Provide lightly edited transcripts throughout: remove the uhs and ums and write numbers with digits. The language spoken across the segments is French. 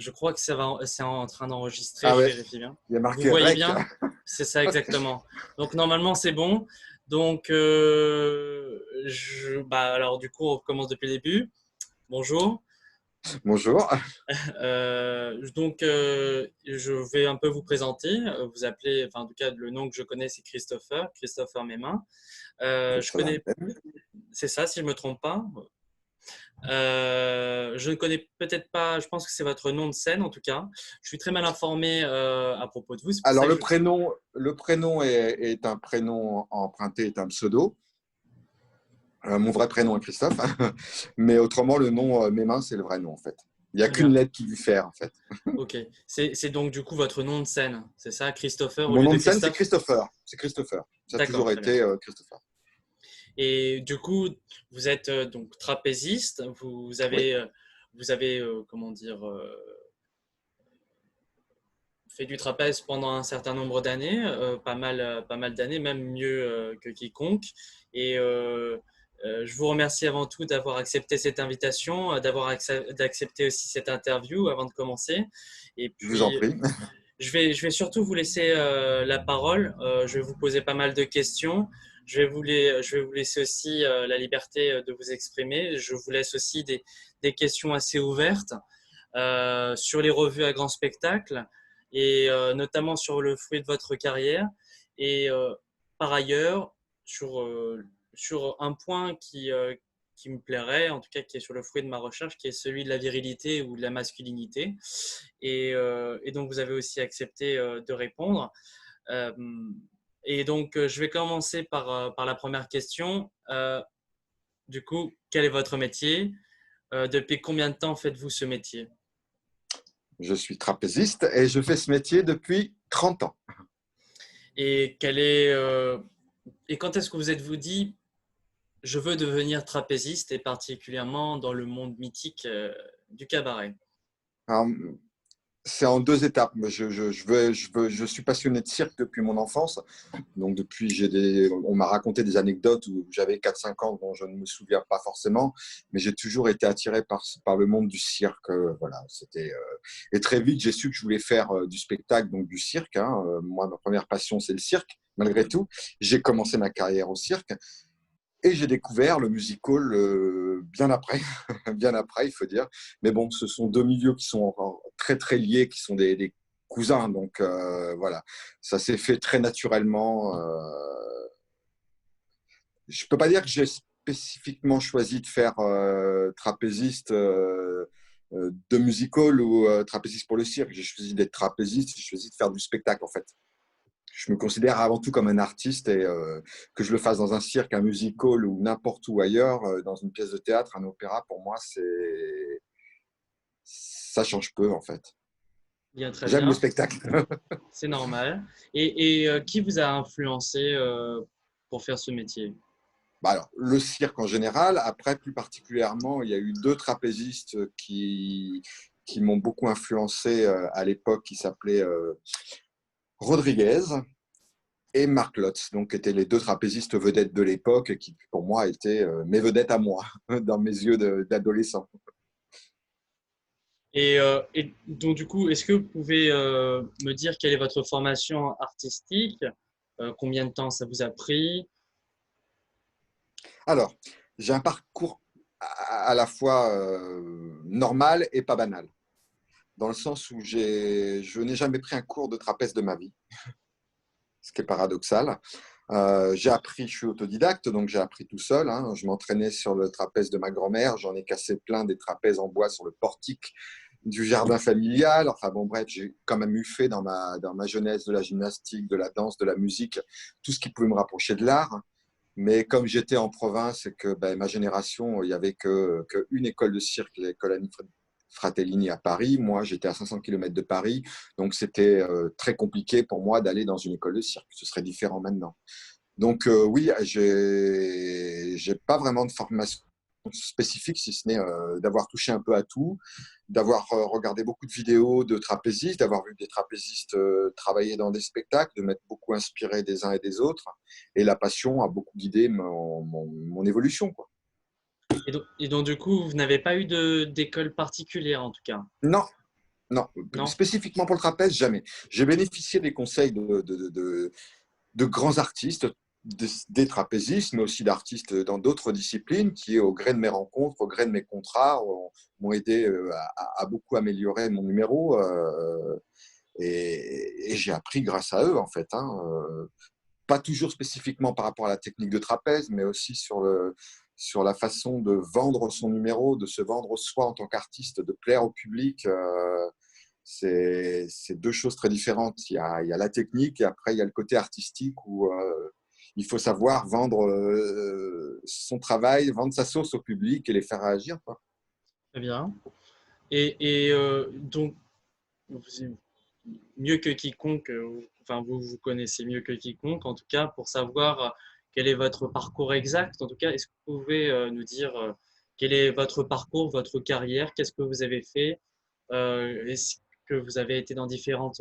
Je crois que c'est en train d'enregistrer, Ah je ouais, vérifie bien. il y a Vous marqué voyez REC. bien? C'est ça exactement. Donc normalement c'est bon. Donc alors du coup on recommence depuis le début. Bonjour. Bonjour. Je vais un peu vous présenter. Vous appelez, enfin en tout cas le nom que je connais c'est Christopher, Christopher Mesmin. Je Ça va. connais, c'est ça si je me trompe pas. Je ne connais peut-être pas, je pense que c'est votre nom de scène en tout cas. Je suis très mal informé à propos de vous, c'est pour Alors ça que le prénom est un prénom emprunté, est un pseudo. Mon vrai prénom est Christophe, mais autrement le nom Mémin, c'est le vrai nom en fait. Il n'y a très qu'une bien. lettre qui diffère en fait. Ok. C'est donc du coup votre nom de scène, c'est ça, Christopher au Mon lieu nom de de scène, c'est Christophe? Christopher. C'est Christopher. Ça a D'accord, toujours très bien. été Christopher. Et du coup, vous êtes donc trapéziste, Oui. vous avez comment dire, fait du trapèze pendant un certain nombre d'années, pas mal d'années, même mieux que quiconque. Et je vous remercie avant tout d'avoir accepté cette invitation, d'accepter aussi cette interview avant de commencer. Et Je vous en puis, prie. je vais surtout vous laisser la parole. Je vais vous poser pas mal de questions. Je vais vous laisser aussi la liberté de vous exprimer. Je vous laisse aussi des questions assez ouvertes sur les revues à grand spectacle et notamment sur le fruit de votre carrière. Et par ailleurs, sur un point qui me plairait, en tout cas qui est sur le fruit de ma recherche, qui est celui de la virilité ou de la masculinité. Et donc, vous avez aussi accepté de répondre. Euh, et donc, je vais commencer par la première question. Du coup, quel est votre métier? Depuis combien de temps faites-vous ce métier? Je suis trapéziste et je fais ce métier depuis 30 ans. Et et quand est-ce que vous êtes-vous dit, je veux devenir trapéziste et particulièrement dans le monde mythique du cabaret? Alors, c'est en deux étapes. Je suis passionné de cirque depuis mon enfance. Donc, on m'a raconté des anecdotes où j'avais 4-5 ans dont je ne me souviens pas forcément, mais j'ai toujours été attiré par le monde du cirque. Voilà, et très vite, j'ai su que je voulais faire du spectacle, donc du cirque, hein. Moi, ma première passion, c'est le cirque, malgré tout. J'ai commencé ma carrière au cirque. Et j'ai découvert le musical bien après, bien après, il faut dire. Mais bon, ce sont deux milieux qui sont encore très, très liés, qui sont des cousins. Donc voilà, ça s'est fait très naturellement. Je ne peux pas dire que j'ai spécifiquement choisi de faire trapéziste de musical ou trapéziste pour le cirque. J'ai choisi d'être trapéziste, j'ai choisi de faire du spectacle en fait. Je me considère avant tout comme un artiste et que je le fasse dans un cirque, un musical ou n'importe où ailleurs, dans une pièce de théâtre, un opéra, pour moi, ça change peu en fait. Bien, très J'aime le bien, spectacle. c'est normal. Qui vous a influencé pour faire ce métier? Bah alors, le cirque en général, après plus particulièrement, il y a eu deux trapézistes qui m'ont beaucoup influencé à l'époque, qui s'appelaient Rodriguez et Marc Lotz, donc qui étaient les deux trapézistes vedettes de l'époque, qui pour moi étaient mes vedettes à moi, dans mes yeux d'adolescent. Et donc, du coup, est-ce que vous pouvez me dire quelle est votre formation artistique? Combien de temps ça vous a pris? Alors, j'ai un parcours à la fois normal et pas banal, dans le sens où je n'ai jamais pris un cours de trapèze de ma vie, ce qui est paradoxal. J'ai appris, je suis autodidacte, donc j'ai appris tout seul, hein. Je m'entraînais sur le trapèze de ma grand-mère, j'en ai cassé plein des trapèzes en bois sur le portique du jardin familial. Enfin bon, bref, j'ai quand même eu fait dans ma jeunesse de la gymnastique, de la danse, de la musique, tout ce qui pouvait me rapprocher de l'art. Mais comme j'étais en province et que ben, ma génération, il n'y avait qu'une école de cirque, l'école Annie Fratellini à Paris. Moi, j'étais à 500 km de Paris. Donc, c'était très compliqué pour moi d'aller dans une école de cirque. Ce serait différent maintenant. Donc, oui, j'ai pas vraiment de formation spécifique, si ce n'est d'avoir touché un peu à tout, d'avoir regardé beaucoup de vidéos de trapézistes, d'avoir vu des trapézistes travailler dans des spectacles, de m'être beaucoup inspiré des uns et des autres. Et la passion a beaucoup guidé mon évolution, quoi. Et donc, du coup, vous n'avez pas eu d'école particulière en tout cas. Non, Non, Non? spécifiquement pour le trapèze, jamais. J'ai bénéficié des conseils de grands artistes, des trapézistes, mais aussi d'artistes dans d'autres disciplines qui, au gré de mes rencontres, au gré de mes contrats, m'ont aidé à beaucoup améliorer mon numéro. Et j'ai appris grâce à eux, en fait. Hein, pas toujours spécifiquement par rapport à la technique de trapèze, mais aussi sur la façon de vendre son numéro, de se vendre soi en tant qu'artiste, de plaire au public. C'est deux choses très différentes. Il y a la technique et après, il y a le côté artistique où il faut savoir vendre son travail, vendre sa sauce au public et les faire réagir, quoi. Très bien. Donc, vous- mieux que quiconque, enfin vous connaissez mieux que quiconque, en tout cas pour savoir quel est votre parcours exact. En tout cas, est-ce que vous pouvez nous dire quel est votre parcours, votre carrière, qu'est-ce que vous avez fait? Est-ce que vous avez été dans différents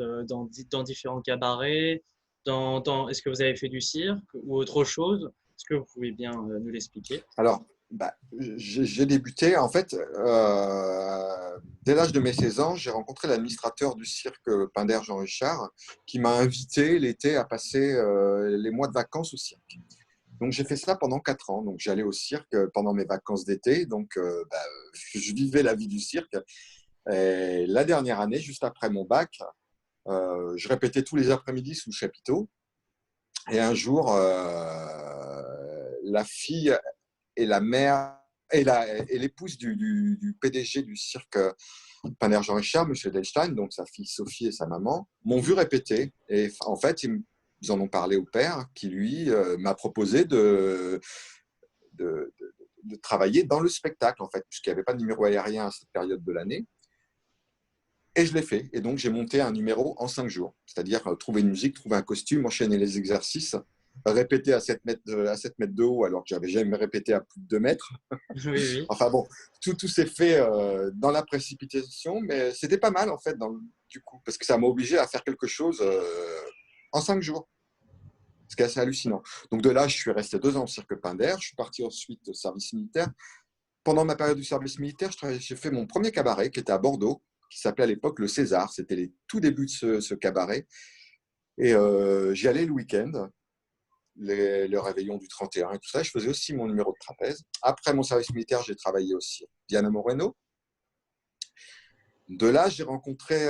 cabarets? Est-ce que vous avez fait du cirque ou autre chose? Est-ce que vous pouvez bien nous l'expliquer? Alors, bah, j'ai débuté, en fait, dès l'âge de mes 16 ans, j'ai rencontré l'administrateur du cirque Pinder Jean Richard, qui m'a invité l'été à passer les mois de vacances au cirque. Donc, j'ai fait ça pendant 4 ans. Donc, j'allais au cirque pendant mes vacances d'été. Donc, je vivais la vie du cirque. Et la dernière année, juste après mon bac, je répétais tous les après-midi sous le chapiteau. Et un jour, la fille et la mère et l'épouse du PDG du cirque Paner Jean Richard, M. Delstein, donc sa fille Sophie et sa maman, m'ont vu répéter. Et en fait, ils en ont parlé au père, qui lui m'a proposé de, de travailler dans le spectacle, en fait, puisqu'il n'y avait pas de numéro aérien à cette période de l'année. Et je l'ai fait. Et donc, j'ai monté un numéro en 5 jours. C'est-à-dire trouver une musique, trouver un costume, enchaîner les exercices, répéter à 7 mètres à 7 mètres de haut, alors que j'avais jamais répété à plus de 2 mètres. Oui, oui. Enfin bon, tout s'est fait dans la précipitation, mais c'était pas mal, en fait, du coup, parce que ça m'a obligé à faire quelque chose en 5 jours. Ce qui est assez hallucinant. Donc de là, je suis resté 2 ans au cirque Pinder. Je suis parti ensuite au service militaire. Pendant ma période du service militaire, j'ai fait mon premier cabaret qui était à Bordeaux, qui s'appelait à l'époque le César. C'était les tout débuts de ce cabaret. Et j'y allais le week-end, le réveillon du 31 et tout ça. Je faisais aussi mon numéro de trapèze. Après mon service militaire, j'ai travaillé aussi Diana Moreno. De là, j'ai rencontré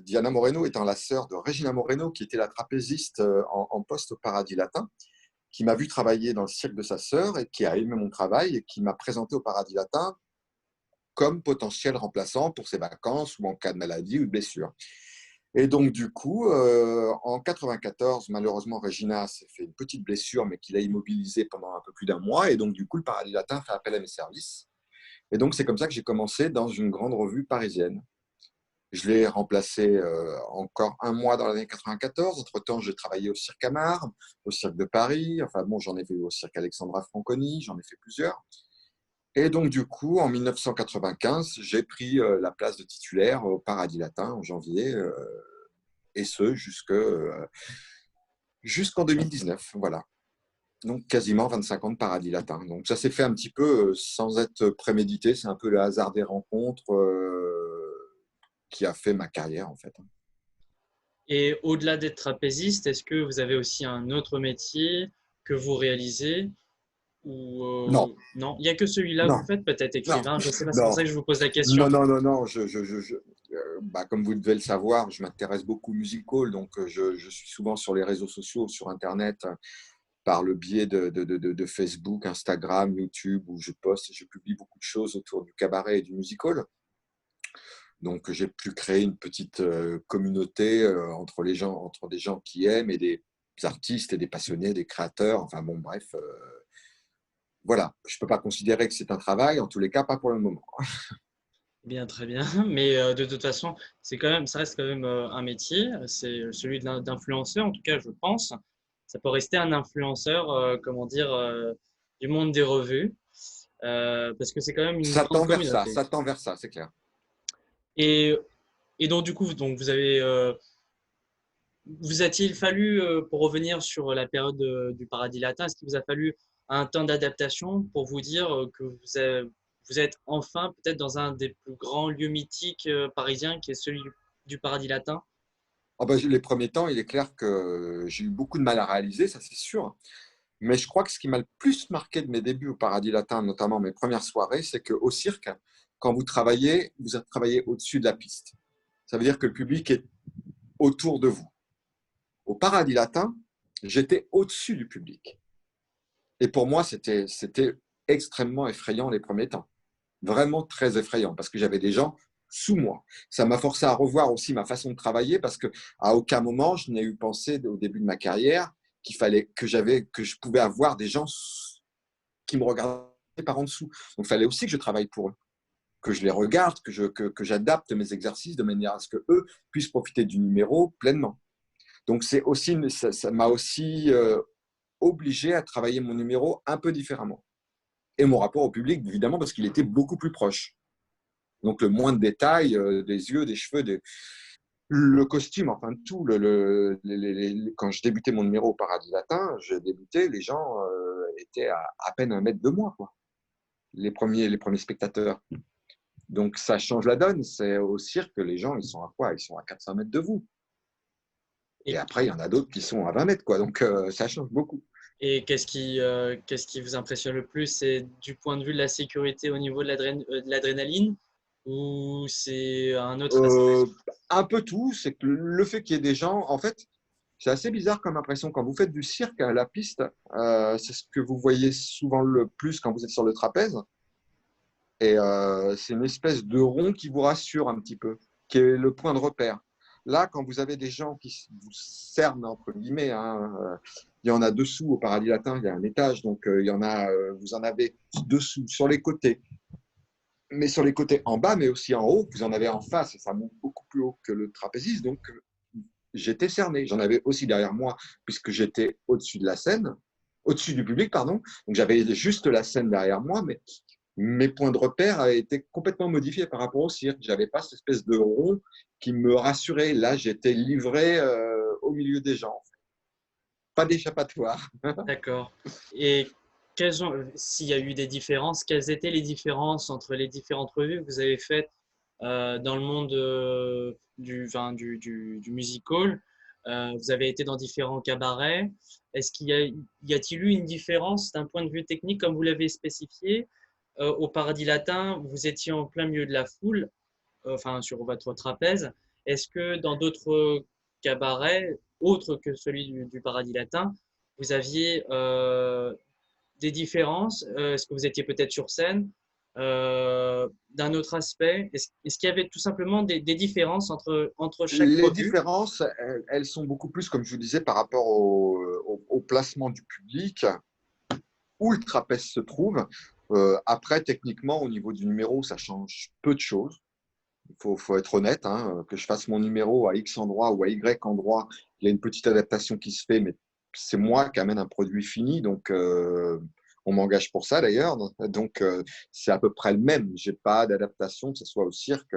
Diana Moreno, étant la sœur de Regina Moreno, qui était la trapéziste en poste au Paradis Latin, qui m'a vu travailler dans le cirque de sa sœur et qui a aimé mon travail et qui m'a présenté au Paradis Latin comme potentiel remplaçant pour ses vacances ou en cas de maladie ou de blessure. Et donc, du coup, en 94, malheureusement, Regina s'est fait une petite blessure, mais qui l'a immobilisée pendant un peu plus d'un mois. Et donc, du coup, le Paradis Latin fait appel à mes services. Et donc, c'est comme ça que j'ai commencé dans une grande revue parisienne. Je l'ai remplacé encore un mois dans l'année 94. Entre-temps, j'ai travaillé au Cirque Amar, au Cirque de Paris. Enfin bon, j'en ai fait au Cirque Alexandra Franconi, j'en ai fait plusieurs. Et donc, du coup, en 1995, j'ai pris la place de titulaire au Paradis Latin en janvier, et ce jusqu'en 2019. Voilà. Donc, quasiment 25 ans de Paradis Latin. Donc, ça s'est fait un petit peu sans être prémédité. C'est un peu le hasard des rencontres qui a fait ma carrière, en fait. Et au-delà d'être trapéziste, est-ce que vous avez aussi un autre métier que vous réalisez ou Non, non? Il n'y a que celui-là que non, vous faites, peut-être non, écrivain, je ne sais pas, c'est pour non, ça que je vous pose la question. non, non, non, non. Comme vous devez le savoir, je m'intéresse beaucoup au musical, donc je suis souvent sur les réseaux sociaux, sur Internet, par le biais de Facebook, Instagram, YouTube, où je poste et je publie beaucoup de choses autour du cabaret et du musical. Donc, j'ai pu créer une petite communauté entre des gens qui aiment et des artistes et des passionnés, des créateurs. Enfin bon, bref, voilà. Je ne peux pas considérer que c'est un travail, en tous les cas, pas pour le moment. Bien, très bien. Mais de toute façon, ça reste quand même un métier. C'est celui d'influenceur, en tout cas, je pense. Ça peut rester un influenceur, comment dire, du monde des revues, parce que c'est quand même une Ça grande tend vers ça, communauté. ça tend vers ça, c'est clair. Et, et donc, du coup, vous a-t-il fallu, pour revenir sur la période du Paradis Latin, est-ce qu'il vous a fallu un temps d'adaptation pour vous dire que vous êtes enfin peut-être dans un des plus grands lieux mythiques parisiens, qui est celui du Paradis Latin. Ah bah, les premiers temps, il est clair que j'ai eu beaucoup de mal à réaliser, ça c'est sûr. Mais je crois que ce qui m'a le plus marqué de mes débuts au Paradis Latin, notamment mes premières soirées, c'est qu'au cirque, quand vous travaillez au-dessus de la piste. Ça veut dire que le public est autour de vous. Au Paradis Latin, j'étais au-dessus du public. Et pour moi, c'était extrêmement effrayant les premiers temps. Vraiment très effrayant parce que j'avais des gens sous moi. Ça m'a forcé à revoir aussi ma façon de travailler parce que à aucun moment je n'ai eu pensé au début de ma carrière qu'il fallait que je pouvais avoir des gens qui me regardaient par en dessous. Donc il fallait aussi que je travaille pour eux, que je les regarde, que j'adapte mes exercices de manière à ce que eux puissent profiter du numéro pleinement. Donc c'est aussi ça m'a aussi obligé à travailler mon numéro un peu différemment. Et mon rapport au public, évidemment, parce qu'il était beaucoup plus proche. Donc, le moins de détails, des yeux, des cheveux, le costume, enfin tout. Quand je débutais mon numéro au Paradis Latin, les gens étaient à peine 1 mètre de moi, quoi. Les premiers spectateurs. Donc, ça change la donne. C'est au cirque que les gens, ils sont à quoi? Ils sont à 400 mètres de vous. Et Et, après, il y en a d'autres qui sont à 20 mètres, quoi. Donc, ça change beaucoup. et qu'est-ce qui vous impressionne le plus? C'est du point de vue de la sécurité au niveau de de l'adrénaline, ou c'est un autre aspect? Euh, un peu tout. C'est que le fait qu'il y ait des gens, en fait, c'est assez bizarre comme impression. Quand vous faites du cirque à la piste, c'est ce que vous voyez souvent le plus quand vous êtes sur le trapèze. Et c'est une espèce de rond qui vous rassure un petit peu, qui est le point de repère. Là, quand vous avez des gens qui vous cernent, entre guillemets, hein, il y en a dessous au Paradis Latin, il y a un étage, donc il y en a, vous en avez dessous, sur les côtés. Mais sur les côtés en bas, mais aussi en haut, vous en avez en face, et ça monte beaucoup plus haut que le trapéziste. Donc, j'étais cerné. J'en avais aussi derrière moi, puisque j'étais au-dessus de la scène, au-dessus du public, pardon. Donc j'avais juste la scène derrière moi, mais mes points de repère avaient été complètement modifiés par rapport au cirque. J'avais pas cette espèce de rond qui me rassurait. Là, j'étais livré au milieu des gens. Pas d'échappatoire. D'accord. Et s'il y a eu des différences, quelles étaient les différences entre les différentes revues que vous avez faites dans le monde du music hall? Vous avez été dans différents cabarets. Est-ce y a-t-il eu une différence d'un point de vue technique, comme vous l'avez spécifié? Au Paradis Latin, vous étiez en plein milieu de la foule, enfin sur votre trapèze. Est-ce que dans d'autres cabarets, autres que celui du Paradis Latin, vous aviez des différences? Est-ce que vous étiez peut-être sur scène? D'un autre aspect, est-ce qu'il y avait tout simplement des différences entre chaque Les revue? différences, elles sont beaucoup plus, comme je vous disais, par rapport au placement du public, où le trapèze se trouve. Après, techniquement, au niveau du numéro, ça change peu de choses. Faut être honnête, hein, que je fasse mon numéro à X endroit ou à Y endroit, il y a une petite adaptation qui se fait, mais c'est moi qui amène un produit fini, donc on m'engage pour ça d'ailleurs. Donc c'est à peu près le même. J'ai pas d'adaptation, que ce soit au cirque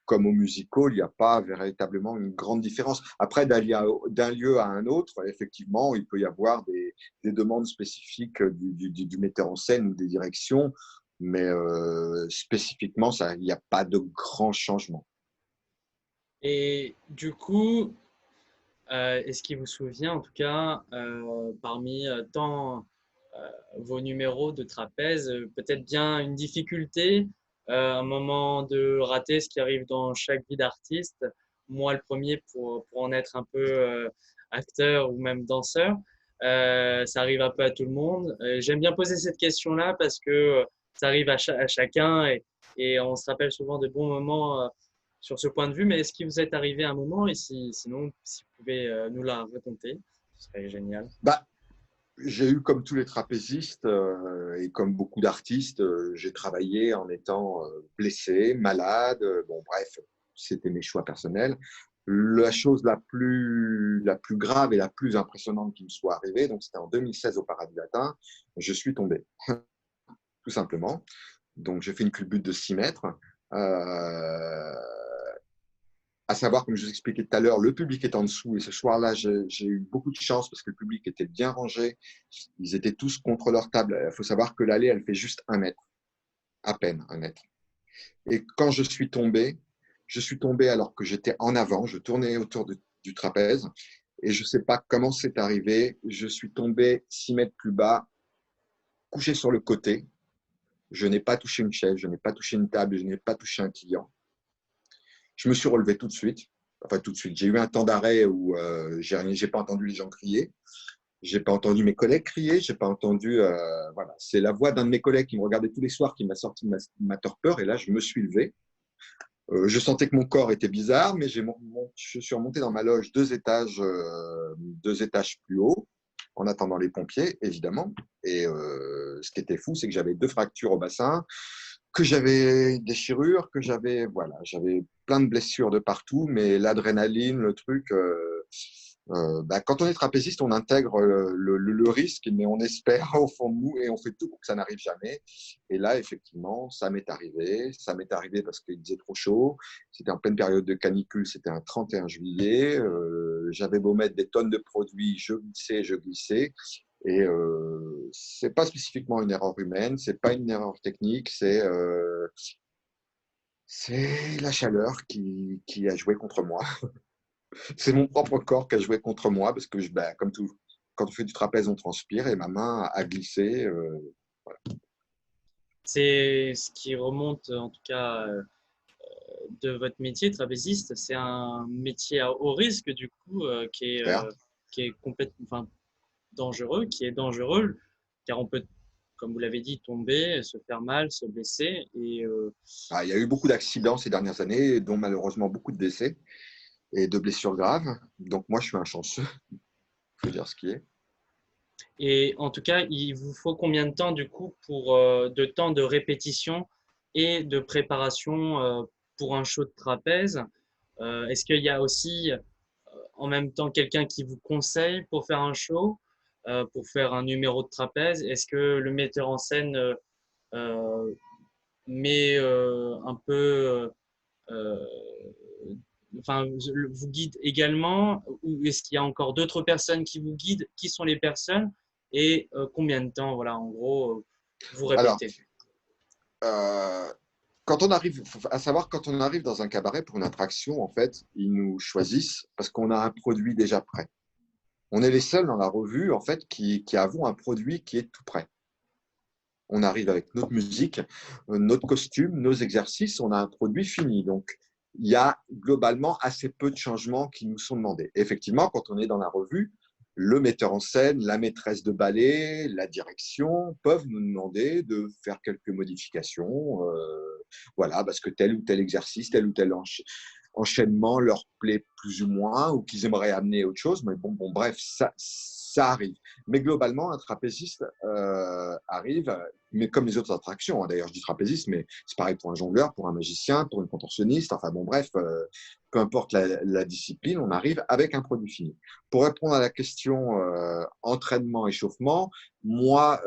comme au musical, il n'y a pas véritablement une grande différence. Après, d'un lieu à un autre, effectivement, il peut y avoir des demandes spécifiques du metteur en scène ou des directions, mais spécifiquement, il n'y a pas de grands changements. Et du coup, est-ce qu'il vous souvient, en tout cas, parmi vos numéros de trapèze, peut-être bien une difficulté, un moment de rater, ce qui arrive dans chaque vie d'artiste. Moi, le premier, pour en être un peu acteur ou même danseur, ça arrive un peu à tout le monde. J'aime bien poser cette question-là parce que ça arrive à chacun, et on se rappelle souvent de bons moments sur ce point de vue. Mais est-ce qu'il vous est arrivé un moment, et sinon, si vous pouvez nous la raconter, ce serait génial. Bah, j'ai eu, comme tous les trapézistes et comme beaucoup d'artistes, j'ai travaillé en étant blessé, malade. Bon, bref, c'était mes choix personnels. La chose la plus grave et la plus impressionnante qui me soit arrivée, donc c'était en 2016 au Paradis Latin, je suis tombé, tout simplement. Donc j'ai fait une culbute de 6 mètres. Euh, à savoir, comme je vous expliquais tout à l'heure, le public est en dessous. Et ce soir-là, j'ai eu beaucoup de chance parce que le public était bien rangé. Ils étaient tous contre leur table. Il faut savoir que l'allée, elle fait juste 1 mètre. à peine 1 mètre. Et quand je suis tombé alors que j'étais en avant, je tournais autour du trapèze, et je ne sais pas comment c'est arrivé, je suis tombé 6 mètres plus bas, couché sur le côté. Je n'ai pas touché une chaise, je n'ai pas touché une table, je n'ai pas touché un client. Je me suis relevé tout de suite. Enfin, tout de suite. J'ai eu un temps d'arrêt où j'ai pas entendu les gens crier. J'ai pas entendu mes collègues crier. J'ai pas entendu. Voilà. C'est la voix d'un de mes collègues qui me regardait tous les soirs qui m'a sorti de ma torpeur. Et là, je me suis levé. Je sentais que mon corps était bizarre, mais je suis remonté dans ma loge 2 étages plus haut, en attendant les pompiers, évidemment. Et ce qui était fou, c'est que j'avais 2 fractures au bassin, que j'avais des déchirures, que j'avais plein de blessures de partout, mais l'adrénaline, le truc. Quand on est trapéziste, on intègre le risque, mais on espère au fond de nous et on fait tout pour que ça n'arrive jamais. Et là, effectivement, ça m'est arrivé. Ça m'est arrivé parce qu'il faisait trop chaud. C'était en pleine période de canicule, c'était un 31 juillet. J'avais beau mettre des tonnes de produits, je glissais, je glissais. Et c'est pas spécifiquement une erreur humaine, c'est pas une erreur technique, c'est la chaleur qui a joué contre moi. C'est mon propre corps qui a joué contre moi parce que, comme tout, quand on fait du trapèze, on transpire et ma main a glissé. Voilà. C'est ce qui remonte, en tout cas, de votre métier, trapéziste. C'est un métier à haut risque, du coup, Certes. qui est complètement, enfin, dangereux, qui est dangereux, car on peut, comme vous l'avez dit, tomber, se faire mal, se blesser. Il y a eu beaucoup d'accidents ces dernières années, dont malheureusement beaucoup de décès et de blessures graves. Donc moi, je suis un chanceux, il faut dire ce qui est. Et en tout cas, il vous faut combien de temps, du coup, de temps de répétition et de préparation pour un show de trapèze? Est-ce qu'il y a aussi en même temps quelqu'un qui vous conseille pour faire un show, pour faire un numéro de trapèze? Est-ce que le metteur en scène euh, met un peu, euh, enfin, vous guide également, ou est-ce qu'il y a encore d'autres personnes qui vous guident? Qui sont les personnes et combien de temps, voilà, en gros, vous Alors, répétez? euh, quand on arrive, à savoir, quand on arrive dans un cabaret pour une attraction, en fait, ils nous choisissent parce qu'on a un produit déjà prêt. On est les seuls dans la revue, en fait, qui avons un produit qui est tout prêt. On arrive avec notre musique, notre costume, nos exercices, on a un produit fini. Donc, il y a globalement assez peu de changements qui nous sont demandés. Effectivement, quand on est dans la revue, le metteur en scène, la maîtresse de ballet, la direction peuvent nous demander de faire quelques modifications, voilà, parce que tel ou tel exercice, tel ou tel enchaînement leur plaît plus ou moins, ou qu'ils aimeraient amener autre chose. Mais bon, bref, ça arrive. Mais globalement, un trapéziste arrive, mais comme les autres attractions, hein, d'ailleurs je dis trapéziste, mais c'est pareil pour un jongleur, pour un magicien, pour une contorsionniste, enfin bon bref, peu importe la discipline, on arrive avec un produit fini. Pour répondre à la question entraînement, échauffement, moi,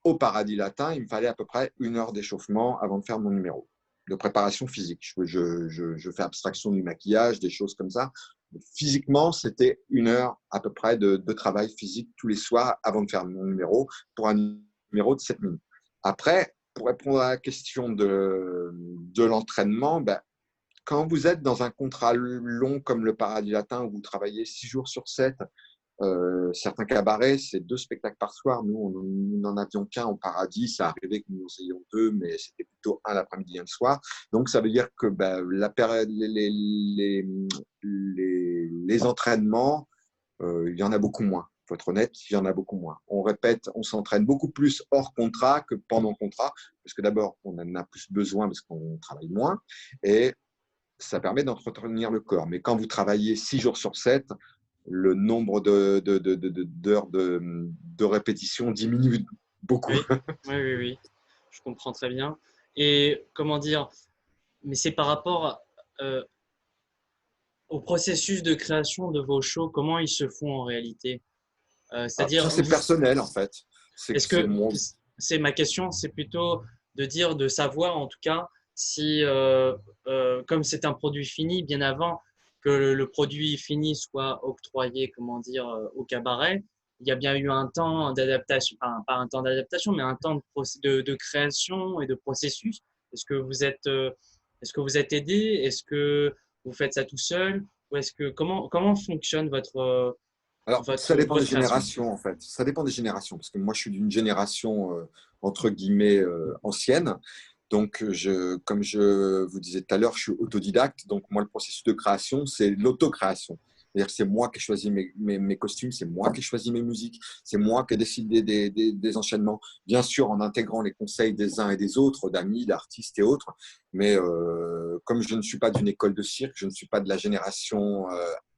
au Paradis Latin, il me fallait à peu près 1 heure d'échauffement avant de faire mon numéro de préparation physique. Je fais abstraction du maquillage, des choses comme ça. Physiquement, c'était 1 heure à peu près de travail physique tous les soirs avant de faire mon numéro pour un numéro de 7 minutes. Après, pour répondre à la question de l'entraînement, quand vous êtes dans un contrat long comme le Paradis Latin où vous travaillez 6 jours sur 7, certains cabarets, c'est 2 spectacles par soir. Nous, nous n'en avions qu'un au Paradis. Ça arrivait que nous en ayons 2, mais c'était plutôt un l'après-midi et un le soir. Donc, ça veut dire que la période, les entraînements, il y en a beaucoup moins. Il faut être honnête, il y en a beaucoup moins. On répète, on s'entraîne beaucoup plus hors contrat que pendant contrat, parce que d'abord, on en a plus besoin parce qu'on travaille moins, et ça permet d'entretenir le corps. Mais quand vous travaillez 6 jours sur 7, le nombre d'heures de répétition diminue beaucoup. Oui, oui, oui, oui, je comprends très bien. Et comment dire, mais c'est par rapport euh, au processus de création de vos shows, comment ils se font en réalité? Ça, C'est-à-dire, c'est personnel, en fait. est-ce C'est que mon... c'est ma question, c'est plutôt de dire, de savoir en tout cas si, comme c'est un produit fini, bien avant que le produit fini soit octroyé, comment dire, au cabaret, il y a bien eu un temps d'adaptation, enfin, pas un temps d'adaptation, mais un temps de création et de processus. Est-ce que vous êtes, est-ce que vous êtes aidé? Est-ce que vous faites ça tout seul? Ou est-ce que comment fonctionne Alors, ça dépend des votre création? générations, en fait. Ça dépend des générations, parce que moi, je suis d'une génération, entre guillemets, ancienne. Donc, comme je vous disais tout à l'heure, je suis autodidacte. Donc, moi, le processus de création, c'est l'autocréation. C'est-à-dire que c'est moi qui ai choisi mes costumes, c'est moi qui ai choisi mes musiques, c'est moi qui ai décidé des enchaînements. Bien sûr, en intégrant les conseils des uns et des autres, d'amis, d'artistes et autres. Mais comme je ne suis pas d'une école de cirque, je ne suis pas de la génération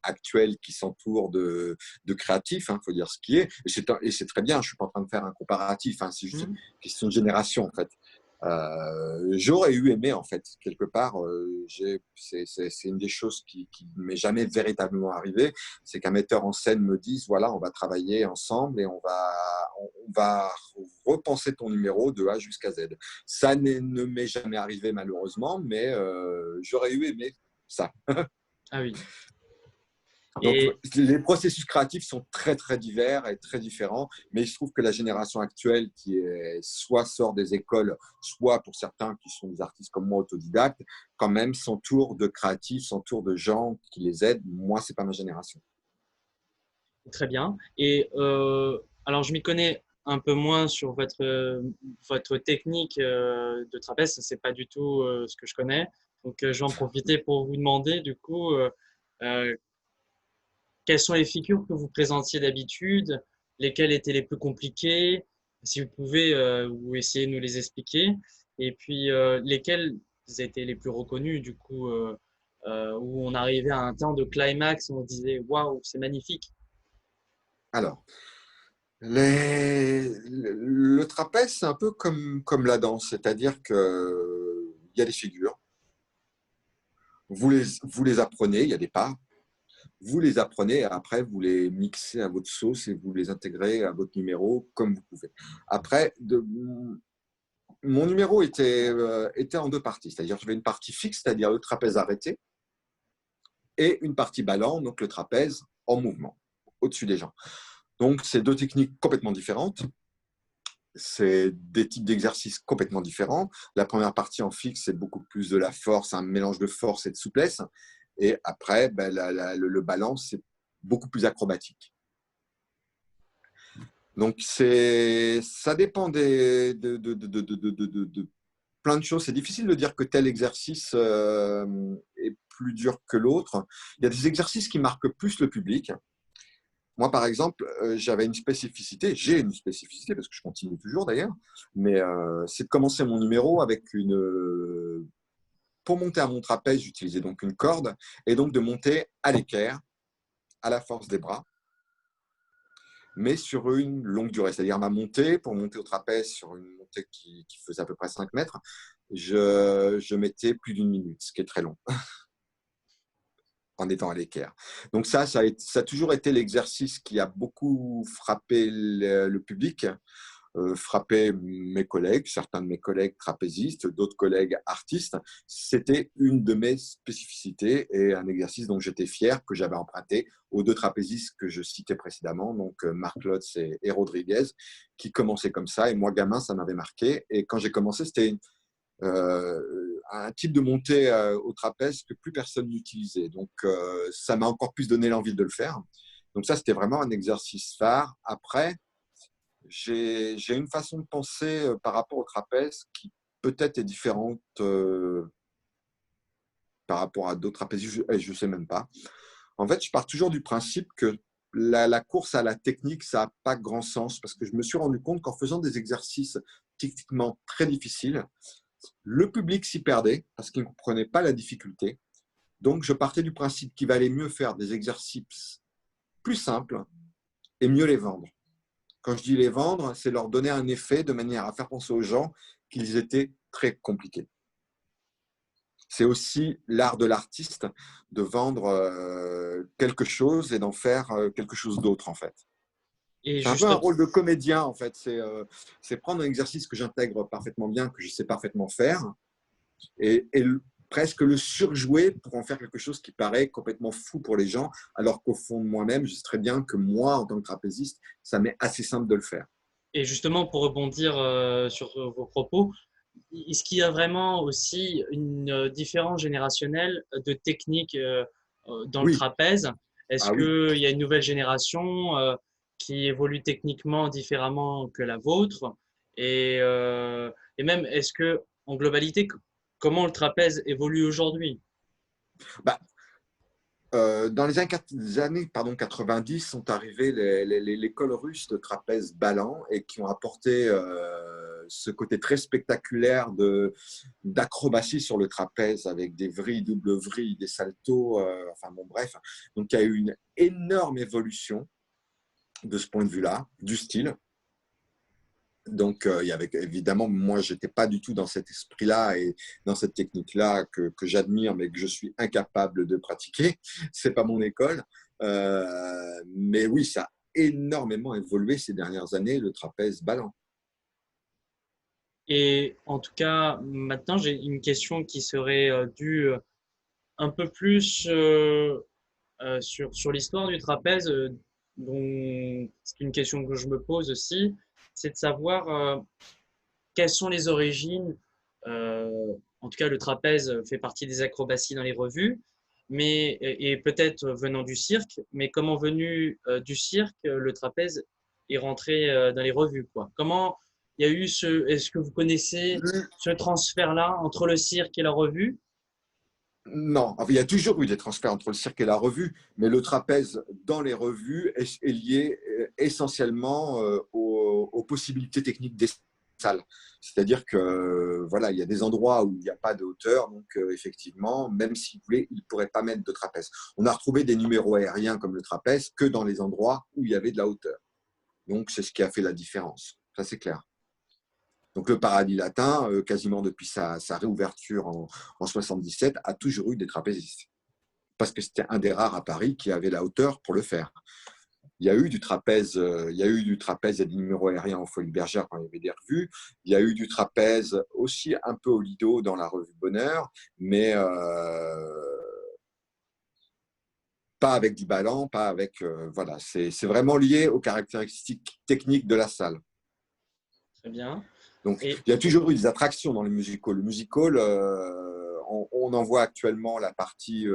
actuelle qui s'entoure de créatifs, il faut dire ce qui est. Et c'est très bien, je ne suis pas en train de faire un comparatif, hein, c'est juste une Mhm. question de génération, en fait. J'aurais eu aimé, en fait, quelque part, c'est une des choses qui ne m'est jamais véritablement arrivé, c'est qu'un metteur en scène me dise, voilà, on va travailler ensemble et on va repenser ton numéro de A jusqu'à Z. Ça ne m'est jamais arrivé, malheureusement, mais j'aurais eu aimé ça. Ah oui. Donc, Et les processus créatifs sont très, très divers et très différents, mais il se trouve que la génération actuelle, qui est, soit sort des écoles, soit pour certains qui sont des artistes comme moi, autodidactes, quand même s'entoure de créatifs, s'entoure de gens qui les aident. Moi, c'est pas ma génération. très bien. Et alors, je m'y connais un peu moins sur votre technique de trapèze. C'est pas du tout ce que je connais. Donc, je vais en profiter pour vous demander, du coup, euh, quelles sont les figures que vous présentiez d'habitude, lesquelles étaient les plus compliquées, si vous pouvez, vous essayer de nous les expliquer, et puis lesquelles étaient les plus reconnues, du coup, où on arrivait à un temps de climax, on disait waouh, c'est magnifique. Alors, le trapèze, c'est un peu comme la danse, c'est-à-dire que il y a des figures, vous les apprenez, il y a des pas, vous les apprenez et après vous les mixez à votre sauce et vous les intégrez à votre numéro comme vous pouvez. Après, mon numéro était en deux parties, c'est-à-dire j'avais une partie fixe, c'est-à-dire le trapèze arrêté, et une partie ballant, donc le trapèze en mouvement, au-dessus des gens. Donc c'est deux techniques complètement différentes. C'est des types d'exercices complètement différents. La première partie en fixe, c'est beaucoup plus de la force, un mélange de force et de souplesse. Et après, ben, le balance, c'est beaucoup plus acrobatique. Donc, ça dépend de plein de choses. C'est difficile de dire que tel exercice est plus dur que l'autre. Il y a des exercices qui marquent plus le public. Moi, par exemple, j'avais une spécificité, j'ai une spécificité, parce que je continue toujours d'ailleurs, mais c'est de commencer mon numéro avec pour monter à mon trapèze, j'utilisais donc une corde, et donc de monter à l'équerre, à la force des bras, mais sur une longue durée. C'est-à-dire ma montée, pour monter au trapèze sur une montée qui faisait à peu près 5 mètres, je mettais plus d'une minute, ce qui est très long en étant à l'équerre. Donc ça a toujours été l'exercice qui a beaucoup frappé le public, frappé mes collègues, certains de mes collègues trapézistes, d'autres collègues artistes. C'était une de mes spécificités et un exercice dont j'étais fier, que j'avais emprunté aux deux trapézistes que je citais précédemment, donc Marc Lotz et Rodriguez, qui commençaient comme ça. Et moi, gamin, ça m'avait marqué. Et quand j'ai commencé, c'était un type de montée au trapèze que plus personne n'utilisait. Donc, ça m'a encore plus donné l'envie de le faire. Donc ça, c'était vraiment un exercice phare. Après, j'ai une façon de penser par rapport au trapèze qui peut-être est différente par rapport à d'autres trapézistes, et je ne sais même pas. En fait, je pars toujours du principe que la course à la technique, ça n'a pas grand sens parce que je me suis rendu compte qu'en faisant des exercices techniquement très difficiles, le public s'y perdait parce qu'il ne comprenait pas la difficulté. Donc, je partais du principe qu'il valait mieux faire des exercices plus simples et mieux les vendre. Quand je dis les vendre, c'est leur donner un effet de manière à faire penser aux gens qu'ils étaient très compliqués. C'est aussi l'art de l'artiste de vendre quelque chose et d'en faire quelque chose d'autre, en fait. Et C'est un peu juste, un rôle de comédien, en fait. C'est prendre un exercice que j'intègre parfaitement bien, que je sais parfaitement faire, et presque le surjouer pour en faire quelque chose qui paraît complètement fou pour les gens, alors qu'au fond de moi-même, je sais très bien que moi, en tant que trapéziste, ça m'est assez simple de le faire. Et justement, pour rebondir sur vos propos, est-ce qu'il y a vraiment aussi une différence générationnelle de techniques dans le Oui, trapèze? Est-ce ah oui. qu'il y a une nouvelle génération qui évolue techniquement différemment que la vôtre? Et, euh, et même, est-ce que, en globalité, comment le trapèze évolue aujourd'hui? Bah, dans les années 90 sont arrivées l'école russe de trapèze ballant et qui ont apporté ce côté très spectaculaire d'acrobatie sur le trapèze avec des vrilles, double vrilles, des saltos, enfin bon bref. Donc il y a eu une énorme évolution de ce point de vue-là, du style. Donc, il y avait évidemment, moi, j'étais pas du tout dans cet esprit-là et dans cette technique-là que j'admire, mais que je suis incapable de pratiquer. C'est pas mon école. Mais oui, ça a énormément évolué ces dernières années, le trapèze ballant. Et en tout cas, maintenant, j'ai une question qui serait due un peu plus sur l'histoire du trapèze, dont c'est une question que je me pose aussi, c'est de savoir quelles sont les origines. En tout cas, le trapèze fait partie des acrobaties dans les revues, mais et peut-être venant du cirque, mais comment venu du cirque, le trapèze est rentré dans les revues, quoi. Comment il y a eu est-ce que vous connaissez ce transfert-là entre le cirque et la revue? Non, enfin, il y a toujours eu des transferts entre le cirque et la revue, mais le trapèze dans les revues est lié essentiellement aux possibilités techniques des salles. C'est-à-dire que voilà, il y a des endroits où il n'y a pas de hauteur, donc effectivement, même s'ils voulaient, ils ne pourraient pas mettre de trapèze. On a retrouvé des numéros aériens comme le trapèze que dans les endroits où il y avait de la hauteur. Donc c'est ce qui a fait la différence. Ça c'est clair. Donc le paradis latin, quasiment depuis sa réouverture en 77, a toujours eu des trapézistes. Parce que c'était un des rares à Paris qui avait la hauteur pour le faire. Il y a eu du trapèze, il y a eu du trapèze et des numéros aériens en Folie Bergère quand il y avait des revues. Il y a eu du trapèze aussi un peu au Lido dans la revue Bonheur, mais pas avec du ballon, pas avec. Voilà, c'est vraiment lié aux caractéristiques techniques de la salle. Très bien. Donc, Et il y a toujours eu des attractions dans les musicals. Le musical, on en voit actuellement la partie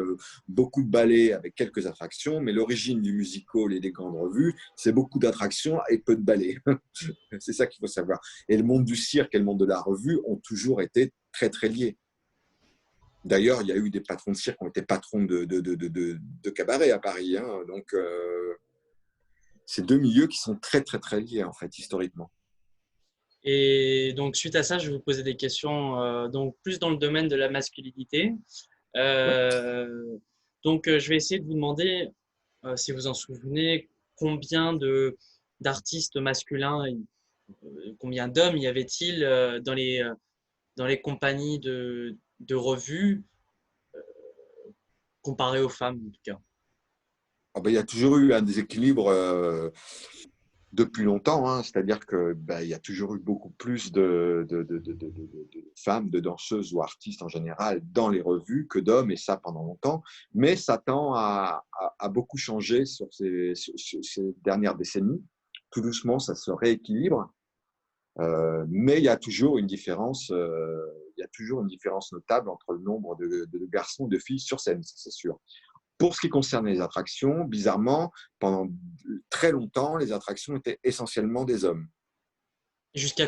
beaucoup de ballets avec quelques attractions, mais l'origine du musical et des grandes revues, c'est beaucoup d'attractions et peu de ballets. C'est ça qu'il faut savoir. Et le monde du cirque et le monde de la revue ont toujours été très, très liés. D'ailleurs, il y a eu des patrons de cirque qui ont été patrons de cabaret à Paris. Hein. Donc, c'est deux milieux qui sont très, très, très liés, en fait, historiquement. Et donc, suite à ça, je vais vous poser des questions donc plus dans le domaine de la masculinité. Ouais. Je vais essayer de vous demander, si vous en souvenez, combien d'artistes masculins, combien d'hommes y avait-il dans les compagnies de revues comparé aux femmes, en tout cas. Ah ben, il y a toujours eu un déséquilibre depuis longtemps, hein. C'est-à-dire que ben, il y a toujours eu beaucoup plus de femmes, de danseuses ou artistes en général dans les revues que d'hommes, et ça pendant longtemps. Mais ça tend à beaucoup changer sur ces dernières décennies. Tout doucement, ça se rééquilibre. Mais il y a toujours une différence, il y a toujours une différence notable entre le nombre de garçons et de filles sur scène, c'est sûr. Pour ce qui concerne les attractions, bizarrement, pendant très longtemps, les attractions étaient essentiellement des hommes. Et jusqu'à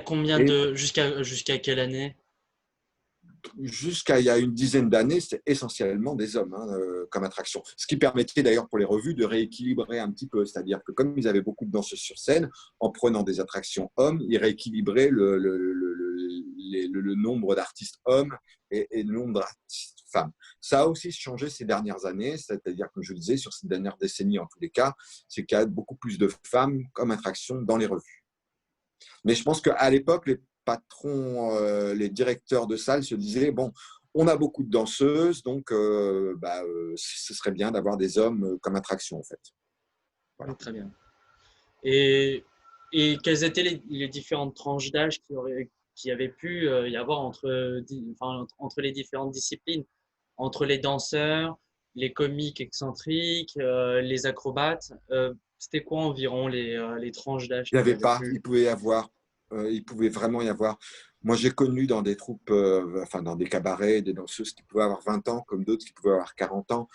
quelle année? jusqu'à il y a une dizaine d'années, c'était essentiellement des hommes hein, comme attraction. Ce qui permettait d'ailleurs pour les revues de rééquilibrer un petit peu. C'est-à-dire que comme ils avaient beaucoup de danseuses sur scène, en prenant des attractions hommes, ils rééquilibraient le nombre d'artistes hommes et le nombre d'artistes femmes. Ça a aussi changé ces dernières années, c'est-à-dire, comme je le disais, sur ces dernières décennies en tous les cas, c'est qu'il y a beaucoup plus de femmes comme attraction dans les revues. Mais je pense qu'à l'époque, les patrons, les directeurs de salles se disaient, bon, on a beaucoup de danseuses, donc ce serait bien d'avoir des hommes comme attraction, en fait. Voilà. Très bien. Et, et quelles étaient les différentes tranches d'âge qui avaient pu y avoir entre les différentes disciplines? entre les danseurs, les comiques excentriques, les acrobates. C'était quoi environ les tranches d'âge Il n'y qu'il y avait avait pas, plus? il pouvait vraiment y avoir. Moi, j'ai connu dans des troupes, enfin dans des cabarets, des danseuses qui pouvaient avoir 20 ans, comme d'autres qui pouvaient avoir 40 ans.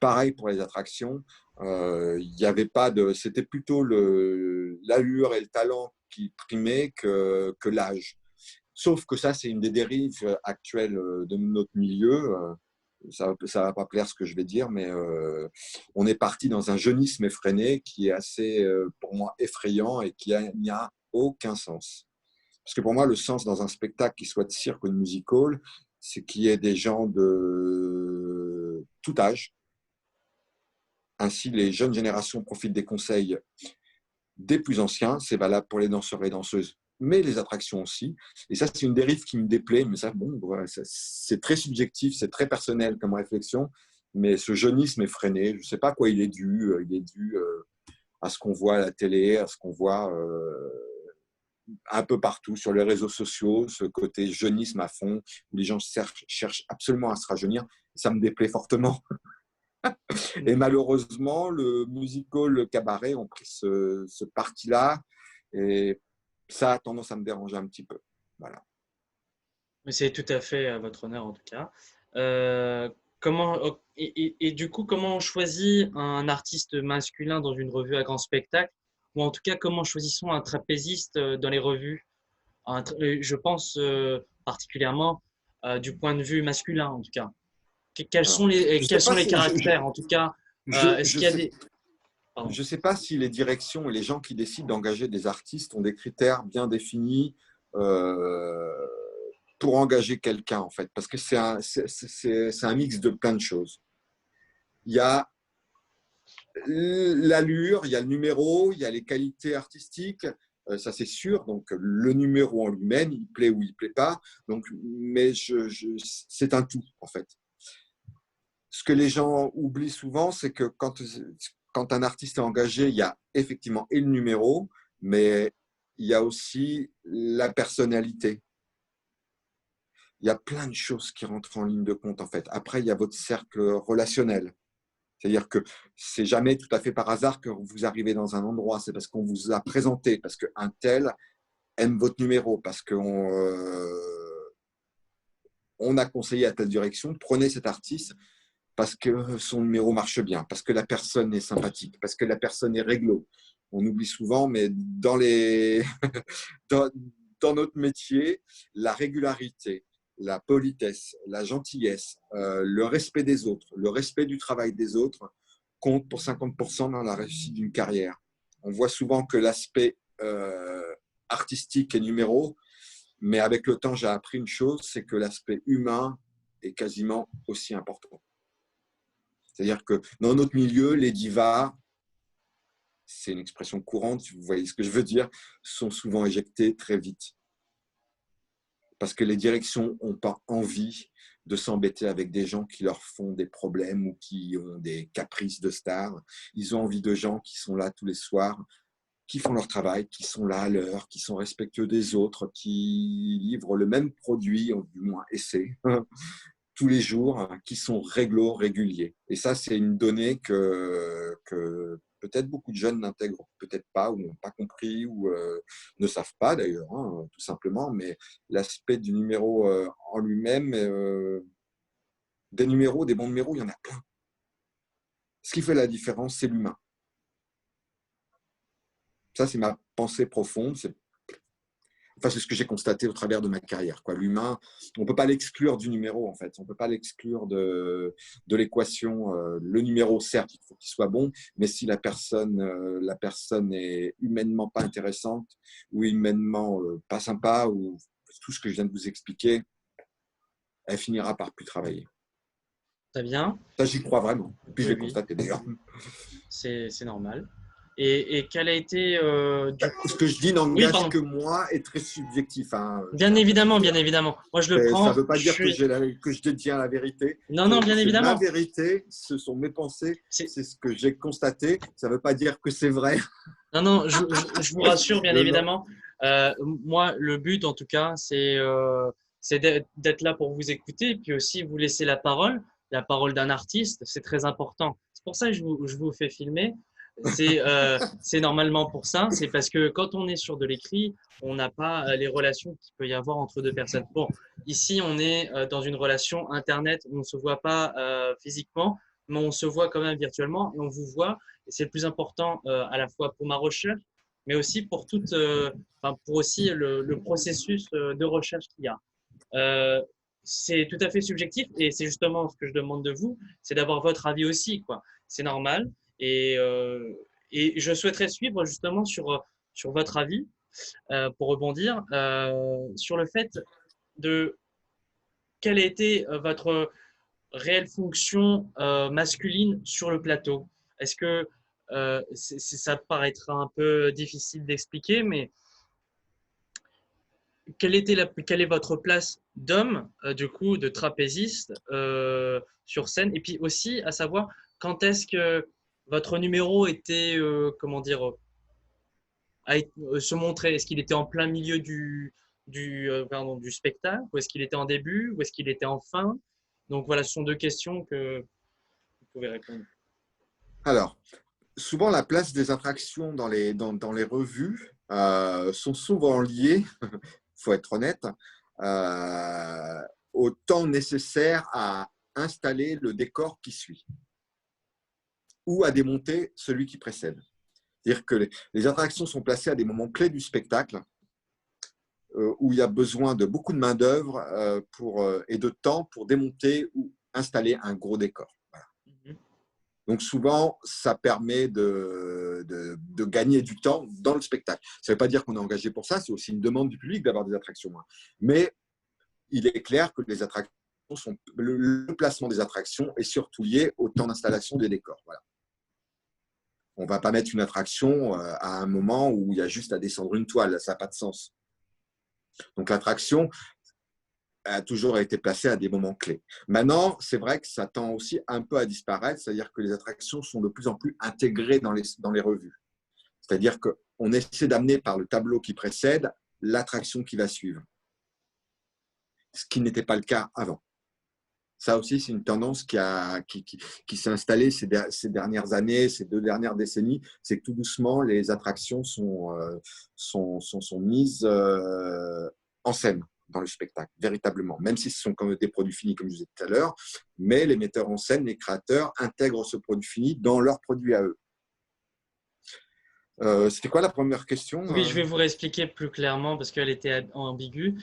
Pareil pour les attractions. Il n'y avait pas de. C'était plutôt l'allure et le talent qui primaient que l'âge. Sauf que ça, c'est une des dérives actuelles de notre milieu. Ça ne va pas plaire ce que je vais dire, mais on est parti dans un jeunisme effréné qui est assez, pour moi, effrayant et qui n'y a aucun sens. Parce que pour moi, le sens dans un spectacle, qui soit de cirque ou de musical, c'est qu'il y ait des gens de tout âge. Ainsi, les jeunes générations profitent des conseils des plus anciens. C'est valable pour les danseurs et danseuses, mais les attractions aussi. Et ça, c'est une dérive qui me déplaît. Mais ça, bon, voilà, c'est très subjectif, c'est très personnel comme réflexion. Mais ce jeunisme effréné, je ne sais pas à quoi il est dû. Il est dû à ce qu'on voit à la télé, à ce qu'on voit un peu partout sur les réseaux sociaux, ce côté jeunisme à fond, où les gens cherchent absolument à se rajeunir. Ça me déplaît fortement. Et malheureusement, le musical, le cabaret ont pris ce parti-là. Et ça a tendance à me déranger un petit peu. Voilà. Mais c'est tout à fait à votre honneur en tout cas. Et du coup, comment on choisit un artiste masculin dans une revue à grand spectacle? Ou en tout cas, comment choisissons un trapéziste dans les revues? Je pense particulièrement du point de vue masculin en tout cas. Alors, je sais Quels sont pas les si caractères en tout cas? Est-ce qu'il y a des… Pardon. je sais pas si les directions et les gens qui décident d'engager des artistes ont des critères bien définis euh, pour engager quelqu'un en fait, parce que c'est un mix de plein de choses. Il y a l'allure, il y a le numéro, il y a les qualités artistiques, ça c'est sûr. Donc le numéro en lui-même, il plaît ou il plaît pas. Donc, mais c'est un tout en fait. Ce que les gens oublient souvent, c'est que quand un artiste est engagé, il y a effectivement et le numéro, mais il y a aussi la personnalité. Il y a plein de choses qui rentrent en ligne de compte en fait. Après, il y a votre cercle relationnel. C'est-à-dire que c'est jamais tout à fait par hasard que vous arrivez dans un endroit. C'est parce qu'on vous a présenté, parce qu'un tel aime votre numéro, parce qu'on on a conseillé à telle direction, prenez cet artiste parce que son numéro marche bien, parce que la personne est sympathique, parce que la personne est réglo. On oublie souvent, mais dans, dans notre métier, la régularité, la politesse, la gentillesse, le respect des autres, le respect du travail des autres compte pour 50% dans la réussite d'une carrière. On voit souvent que l'aspect artistique est numéro, mais avec le temps, j'ai appris une chose, c'est que l'aspect humain est quasiment aussi important. C'est-à-dire que dans notre milieu, les divas, c'est une expression courante, si vous voyez ce que je veux dire, sont souvent éjectées très vite. Parce que les directions n'ont pas envie de s'embêter avec des gens qui leur font des problèmes ou qui ont des caprices de stars. Ils ont envie de gens qui sont là tous les soirs, qui font leur travail, qui sont là à l'heure, qui sont respectueux des autres, qui livrent le même produit, ou du moins essaient, tous les jours, qui sont réglo, réguliers. Et ça, c'est une donnée que peut-être beaucoup de jeunes n'intègrent peut-être pas, ou n'ont pas compris, ou ne savent pas d'ailleurs, hein, tout simplement. Mais l'aspect du numéro en lui-même, des numéros, des bons numéros, il y en a plein. Ce qui fait la différence, c'est l'humain. Ça, c'est ma pensée profonde. C'est ce que j'ai constaté au travers de ma carrière. L'humain, on ne peut pas l'exclure du numéro, en fait. On ne peut pas l'exclure de l'équation. Le numéro, certes, il faut qu'il soit bon, mais si la personne est humainement pas intéressante ou humainement pas sympa, ou tout ce que je viens de vous expliquer, elle finira par plus travailler. Très bien. Ça, j'y crois vraiment. Et puis, je Oui, l'ai oui, constaté d'ailleurs. c'est normal. Et quel a été du coup… Ce que je dis Oui, n'engage pardon. que moi est très subjectif. Hein, je Bien tiens à évidemment, préciser. bien évidemment. Moi, je le Ça prends. ne veut pas Je dire que, suis… que je détiens la vérité. Non, non, bien C'est ma évidemment. vérité, ce sont mes pensées, C'est… c'est ce que j'ai constaté. Ça ne veut pas dire que c'est vrai. Non, non, je vous rassure, bien Non, non. évidemment. Moi, le but, en tout cas, c'est d'être là pour vous écouter et puis aussi vous laisser la parole. la parole d'un artiste, c'est très important. C'est pour ça que je vous fais filmer. C'est normalement pour ça. C'est parce que quand on est sur de l'écrit, on n'a pas les relations qu'il peut y avoir entre deux personnes. Bon, ici, on est dans une relation Internet, on ne se voit pas physiquement, mais on se voit quand même virtuellement et on vous voit. Et c'est le plus important à la fois pour ma recherche, mais aussi pour enfin, pour aussi le processus de recherche qu'il y a. Euh, c'est tout à fait subjectif et c'est justement ce que je demande de vous, c'est d'avoir votre avis aussi, quoi. C'est normal et je souhaiterais suivre justement sur votre avis pour rebondir sur le fait de quelle a été votre réelle fonction masculine sur le plateau. Est-ce que ça paraîtra un peu difficile d'expliquer, mais quelle est votre place d'homme, du coup, de trapéziste sur scène? Et puis aussi, à savoir, quand est-ce que votre numéro était, comment dire, se montrer? Est-ce qu'il était en plein milieu pardon, du spectacle? Ou est-ce qu'il était en début? Ou est-ce qu'il était en fin? Donc voilà, ce sont deux questions que vous pouvez répondre. Alors, souvent, la place des attractions dans les revues sont souvent liées, il faut être honnête, euh, au temps nécessaire à installer le décor qui suit ou à démonter celui qui précède. C'est-à-dire que les attractions sont placées à des moments clés du spectacle où il y a besoin de beaucoup de main-d'œuvre et de temps pour démonter ou installer un gros décor. Voilà. Mhm. Donc souvent, ça permet de gagner du temps dans le spectacle. Ça ne veut pas dire qu'on est engagé pour ça, c'est aussi une demande du public d'avoir des attractions. Mais il est clair que les attractions le placement des attractions est surtout lié au temps d'installation des décors. Voilà. On ne va pas mettre une attraction à un moment où il y a juste à descendre une toile, ça n'a pas de sens. Donc l'attraction a toujours été placée à des moments clés. Maintenant, c'est vrai que ça tend aussi un peu à disparaître, c'est-à-dire que les attractions sont de plus en plus intégrées dans les revues. C'est-à-dire qu'on essaie d'amener par le tableau qui précède l'attraction qui va suivre, ce qui n'était pas le cas avant. Ça aussi, c'est une tendance qui s'est installée ces dernières années, ces 2 dernières décennies. C'est que tout doucement, les attractions sont mises en scène dans le spectacle, véritablement. Même si ce sont comme des produits finis, comme je disais tout à l'heure, mais les metteurs en scène, les créateurs intègrent ce produit fini dans leurs produits à eux. C'était quoi la première question? Oui, je vais vous réexpliquer plus clairement parce qu'elle était ambiguë.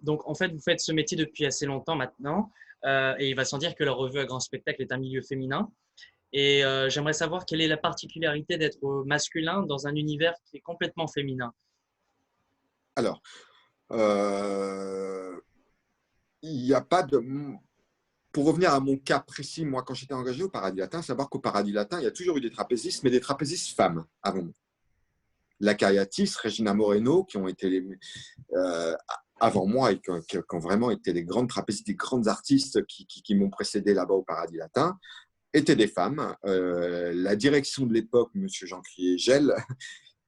Donc, en fait, vous faites ce métier depuis assez longtemps maintenant et il va sans dire que la revue à grand spectacle est un milieu féminin. Et j'aimerais savoir quelle est la particularité d'être masculin dans un univers qui est complètement féminin. Alors, il n'y a pas de. Pour revenir à mon cas précis, moi, quand j'étais engagé au Paradis Latin, savoir qu'au Paradis Latin, il y a toujours eu des trapézistes, mais des trapézistes femmes avant moi. La Cariatis, Regina Moreno, qui ont été avant moi et qui ont vraiment été des grandes trapézistes, des grandes artistes qui m'ont précédé là-bas au Paradis Latin, étaient des femmes. La direction de l'époque, M. Jean Criégel,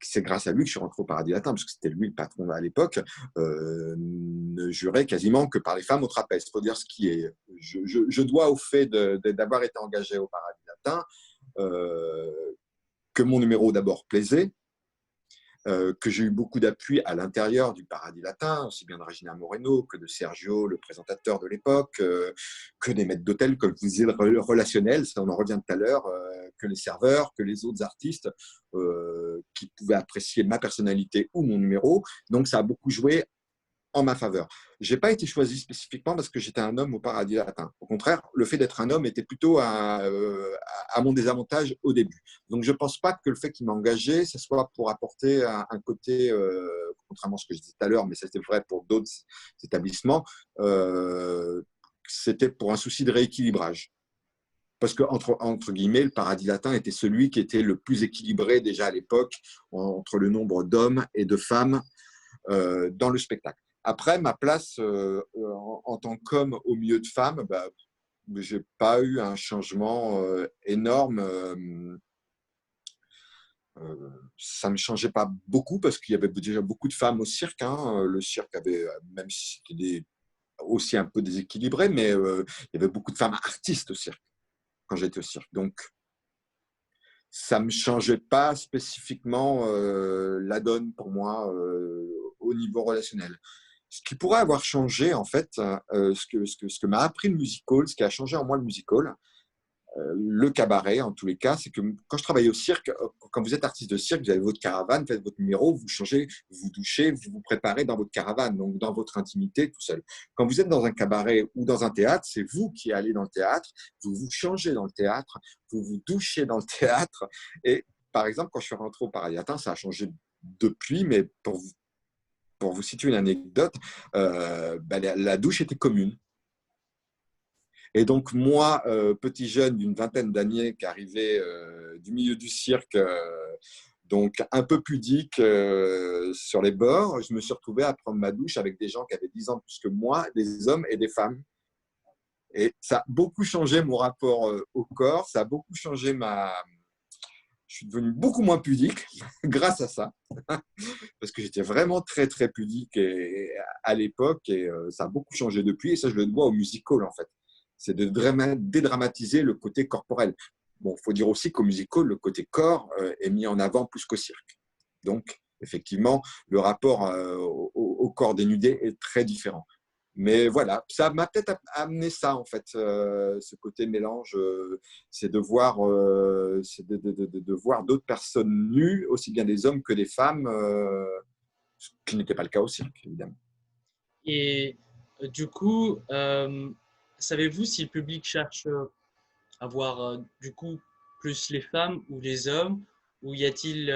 c'est grâce à lui que je suis rentré au Paradis Latin, parce que c'était lui le patron à l'époque, ne jurait quasiment que par les femmes au trapèze. Il faut dire ce qui est. Je dois au fait d'avoir été engagé au Paradis Latin que mon numéro d'abord plaisait, que j'ai eu beaucoup d'appui à l'intérieur du Paradis Latin, aussi bien de Regina Moreno que de Sergio, le présentateur de l'époque, que des maîtres d'hôtel, comme vous disiez, le relationnel, ça on en revient tout à l'heure, que les serveurs, que les autres artistes qui pouvaient apprécier ma personnalité ou mon numéro. Donc ça a beaucoup joué en ma faveur. Je n'ai pas été choisi spécifiquement parce que j'étais un homme au Paradis Latin. Au contraire, le fait d'être un homme était plutôt à mon désavantage au début. Donc, je ne pense pas que le fait qu'il m'a engagé, ce soit pour apporter un côté, contrairement à ce que je disais tout à l'heure, mais c'était vrai pour d'autres établissements, c'était pour un souci de rééquilibrage. Parce que, entre guillemets, le Paradis Latin était celui qui était le plus équilibré déjà à l'époque entre le nombre d'hommes et de femmes dans le spectacle. Après, ma place en tant qu'homme au milieu de femmes, bah, je n'ai pas eu un changement énorme. Ça ne me changeait pas beaucoup parce qu'il y avait déjà beaucoup de femmes au cirque. Hein. Le cirque avait, même si c'était aussi un peu déséquilibré, mais il y avait beaucoup de femmes artistes au cirque, quand j'étais au cirque. Donc, ça ne me changeait pas spécifiquement la donne pour moi au niveau relationnel. Ce qui pourrait avoir changé, en fait, ce que m'a appris le musical, ce qui a changé en moi le musical, le cabaret, en tous les cas, c'est que quand je travaillais au cirque, quand vous êtes artiste de cirque, vous avez votre caravane, faites votre numéro, vous changez, vous vous douchez, vous vous préparez dans votre caravane, donc dans votre intimité, tout seul. Quand vous êtes dans un cabaret ou dans un théâtre, c'est vous qui allez dans le théâtre, vous vous changez dans le théâtre, vous vous douchez dans le théâtre. Et par exemple, quand je suis rentré au Paradis Latin, ça a changé depuis, mais pour vous situer une anecdote, la douche était commune. Et donc, moi, petit jeune d'une vingtaine d'années qui arrivait du milieu du cirque, donc un peu pudique sur les bords, je me suis retrouvé à prendre ma douche avec des gens qui avaient 10 ans de plus que moi, des hommes et des femmes. Et ça a beaucoup changé mon rapport au corps, ça a beaucoup changé Je suis devenu beaucoup moins pudique grâce à ça, parce que j'étais vraiment très, très pudique à l'époque et ça a beaucoup changé depuis. Et ça, je le dois au musical, en fait. C'est de dédramatiser le côté corporel. Bon, il faut dire aussi qu'au musical, le côté corps est mis en avant plus qu'au cirque. Donc, effectivement, le rapport au corps dénudé est très différent. Mais voilà, ça m'a peut-être amené ça, en fait, ce côté mélange, c'est de voir, de voir d'autres personnes nues, aussi bien des hommes que des femmes, ce qui n'était pas le cas au cirque, évidemment. Et du coup, savez-vous si le public cherche à voir du coup plus les femmes ou les hommes, ou y a-t-il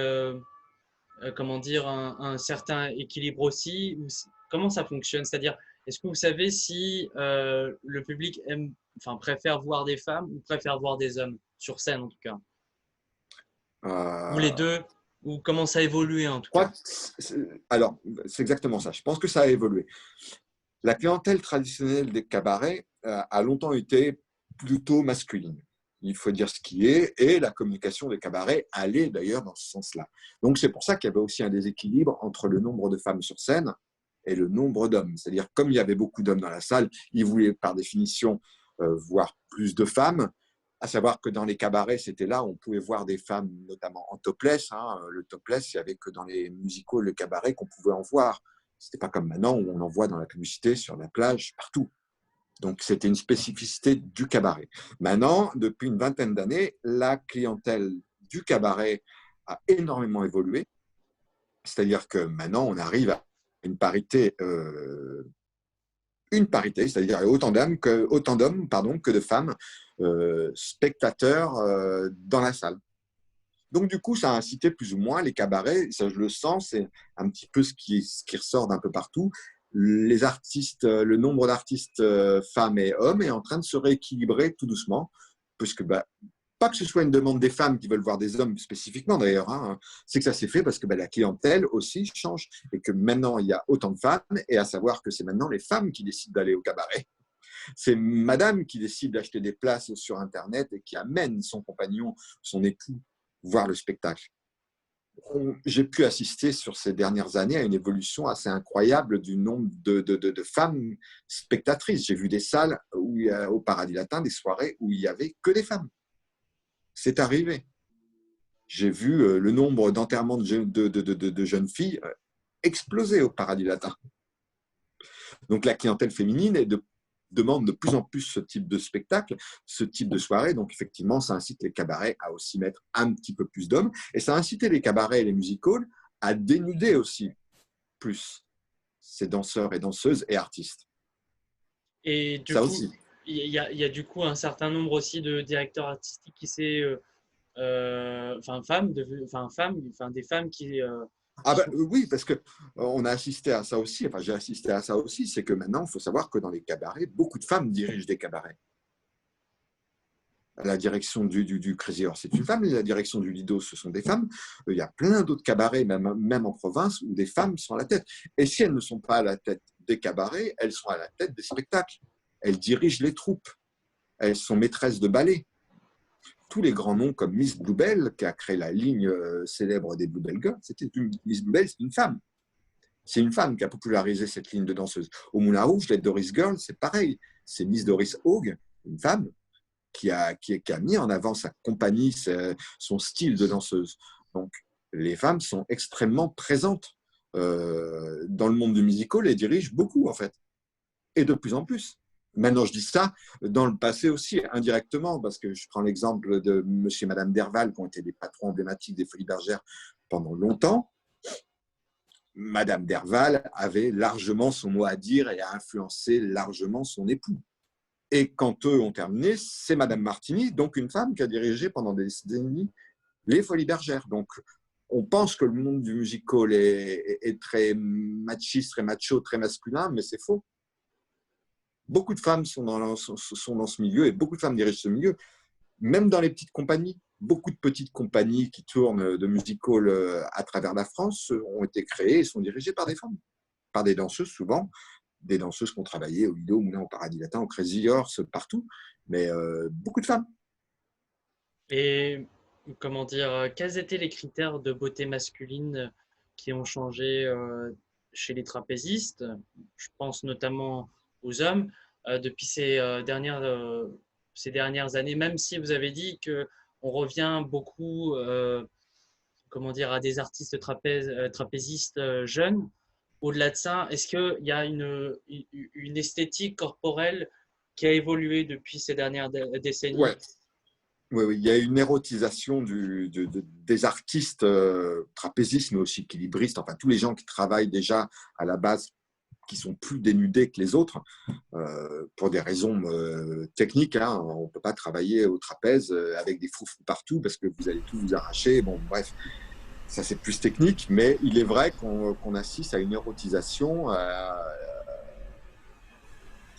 comment dire un certain équilibre aussi, ou comment ça fonctionne? C'est-à-dire, est-ce que vous savez si le public aime, enfin préfère voir des femmes ou préfère voir des hommes sur scène en tout cas, ou les Euh, deux, ou comment ça a évolué en je tout crois cas? que alors, c'est exactement ça. Je pense que ça a évolué. La clientèle traditionnelle des cabarets a longtemps été plutôt masculine. Il faut dire ce qui est, et la communication des cabarets allait d'ailleurs dans ce sens-là. Donc c'est pour ça qu'il y avait aussi un déséquilibre entre le nombre de femmes sur scène et le nombre d'hommes. C'est-à-dire, comme il y avait beaucoup d'hommes dans la salle, ils voulaient par définition voir plus de femmes, à savoir que dans les cabarets, c'était là où on pouvait voir des femmes, notamment en topless. Hein. Le topless, il n'y avait que dans les musicals, le cabaret, qu'on pouvait en voir. Ce n'était pas comme maintenant où on en voit dans la publicité, sur la plage, partout. Donc, c'était une spécificité du cabaret. Maintenant, depuis une vingtaine d'années, la clientèle du cabaret a énormément évolué. C'est-à-dire que maintenant, on arrive à une parité, c'est-à-dire autant d'hommes que de femmes spectateurs dans la salle. Donc, du coup, ça a incité plus ou moins les cabarets, ça je le sens, c'est un petit peu ce qui ressort d'un peu partout. Les artistes, le nombre d'artistes femmes et hommes est en train de se rééquilibrer tout doucement, puisque pas que ce soit une demande des femmes qui veulent voir des hommes spécifiquement d'ailleurs, hein, c'est que ça s'est fait parce que la clientèle aussi change et que maintenant il y a autant de femmes, et à savoir que c'est maintenant les femmes qui décident d'aller au cabaret. C'est madame qui décide d'acheter des places sur Internet et qui amène son compagnon, son époux, voir le spectacle. J'ai pu assister sur ces dernières années à une évolution assez incroyable du nombre de femmes spectatrices. J'ai vu des salles où au Paradis Latin, des soirées où il n'y avait que des femmes. C'est arrivé. J'ai vu le nombre d'enterrements de jeunes filles exploser au Paradis Latin. Donc la clientèle féminine demande de plus en plus ce type de spectacle, ce type de soirée. Donc effectivement, ça incite les cabarets à aussi mettre un petit peu plus d'hommes. Et ça a incité les cabarets et les music-halls à dénuder aussi plus ces danseurs et danseuses et artistes. Et du Ça coup, aussi. il y a du coup un certain nombre aussi de directeurs artistiques qui s'est, enfin femmes, enfin des femmes Ah qui ben, sont. oui, parce que on a assisté à ça aussi, enfin j'ai assisté à ça aussi, c'est que maintenant, il faut savoir que dans les cabarets, beaucoup de femmes dirigent des cabarets. La direction du Crazy Horse, c'est une femme, la direction du Lido, ce sont des femmes. Il y a plein d'autres cabarets, même en province, où des femmes sont à la tête. Et si elles ne sont pas à la tête des cabarets, elles sont à la tête des spectacles. Elles dirigent les troupes. Elles sont maîtresses de ballet. Tous les grands noms comme Miss Bluebell, qui a créé la ligne célèbre des Bluebell Girls, Miss Bluebell, c'est une femme. C'est une femme qui a popularisé cette ligne de danseuse. Au Moulin Rouge, les Doris Girls, c'est pareil. C'est Miss Doris Haug, une femme, qui a mis en avant sa compagnie, son style de danseuse. Donc, les femmes sont extrêmement présentes dans le monde du musical et dirigent beaucoup, en fait. Et de plus en plus. Maintenant, je dis ça dans le passé aussi, indirectement, parce que je prends l'exemple de monsieur et madame Derval, qui ont été des patrons emblématiques des Folies Bergères pendant longtemps. Madame Derval avait largement son mot à dire et a influencé largement son époux. Et quand eux ont terminé, c'est Madame Martini, donc une femme qui a dirigé pendant des décennies les Folies Bergères. Donc, on pense que le monde du musical est très machiste, très macho, très masculin, mais c'est faux. Beaucoup de femmes sont dans ce milieu et beaucoup de femmes dirigent ce milieu, même dans les petites compagnies. Beaucoup de petites compagnies qui tournent de musical à travers la France ont été créées et sont dirigées par des femmes, par des danseuses souvent, des danseuses qui ont travaillé au Lido, au Moulin, au Paradis Latin, au Crazy Horse, partout, mais beaucoup de femmes. Et comment dire, quels étaient les critères de beauté masculine qui ont changé chez les trapézistes? Je pense notamment aux hommes depuis ces dernières années, même si vous avez dit que on revient beaucoup comment dire, à des artistes trapézistes jeunes. Au-delà de ça, est-ce qu'il y a une esthétique corporelle qui a évolué depuis ces dernières décennies? Ouais. Oui, oui, il y a une érotisation des artistes trapézistes, mais aussi équilibristes, enfin tous les gens qui travaillent déjà à la base, qui sont plus dénudés que les autres, pour des raisons techniques. Hein. On ne peut pas travailler au trapèze avec des froufrous partout parce que vous allez tout vous arracher. Bon, bref, ça c'est plus technique, mais il est vrai qu'on assiste à une érotisation.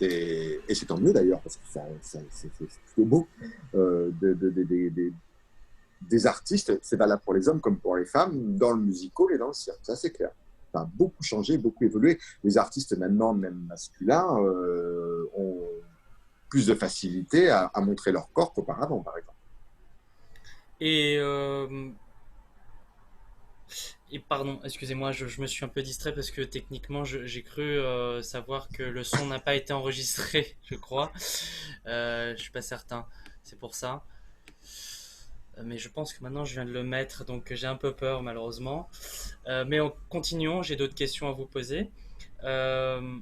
Et c'est tant mieux d'ailleurs, parce que c'est plutôt beau. Des artistes, c'est valable pour les hommes comme pour les femmes, dans le musical et dans le cirque, ça c'est clair. Ça a beaucoup changé, beaucoup évolué. Les artistes maintenant, même masculins, ont plus de facilité à montrer leur corps qu'auparavant, par exemple. Et, euh, et pardon, excusez-moi, je me suis un peu distrait parce que techniquement, j'ai cru savoir que le son n'a pas été enregistré, je crois. Je suis pas certain, c'est pour ça. Mais je pense que maintenant je viens de le mettre, donc j'ai un peu peur malheureusement. Mais continuons, j'ai d'autres questions à vous poser. Euh,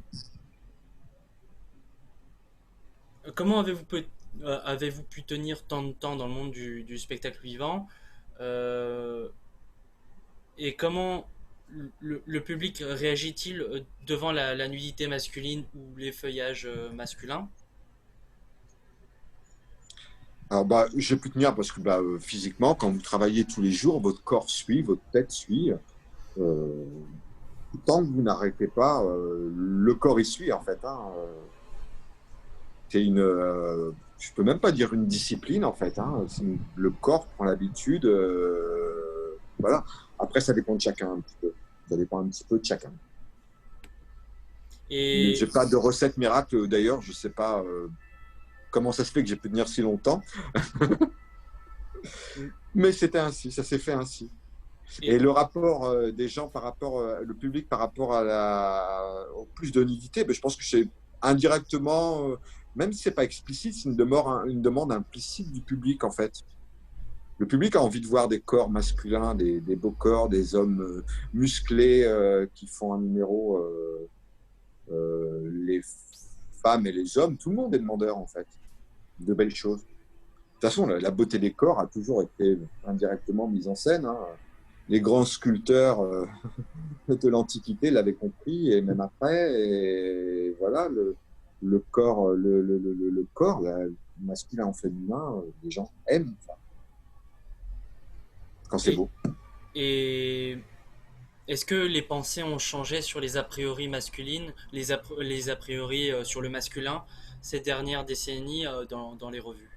Comment avez-vous pu tenir tant de temps dans le monde du spectacle vivant? Euh, et comment le public réagit-il devant la nudité masculine ou les feuillages masculins? Alors, bah, j'ai pu tenir parce que physiquement, quand vous travaillez tous les jours, votre corps suit, votre tête suit. Euh, Tant que vous n'arrêtez pas, le corps y suit, en fait. Hein. C'est je peux même pas dire une discipline en fait. Hein. Le corps prend l'habitude. Voilà. Après, ça dépend de chacun un petit peu. Ça dépend un petit peu de chacun. Et J'ai pas de recette miracle. D'ailleurs, je sais pas comment ça se fait que j'ai pu tenir si longtemps. Mais c'était ainsi. Ça s'est fait ainsi. Et Et, le rapport des gens par rapport, le public par rapport au plus de nudité, ben, je pense que c'est indirectement, même si c'est pas explicite, c'est une demande implicite du public en fait. Le public a envie de voir des corps masculins, des beaux corps, des hommes musclés qui font un numéro. Les femmes et les hommes, tout le monde est demandeur en fait de belles choses. De toute façon, la beauté des corps a toujours été indirectement mise en scène. Hein. Les grands sculpteurs de l'Antiquité l'avaient compris, et même après. Et voilà, le corps, le corps masculin ou féminin, les gens aiment ça, quand c'est et, beau. et est-ce que les pensées ont changé sur les a priori masculines, les a priori sur le masculin ces dernières décennies dans les revues?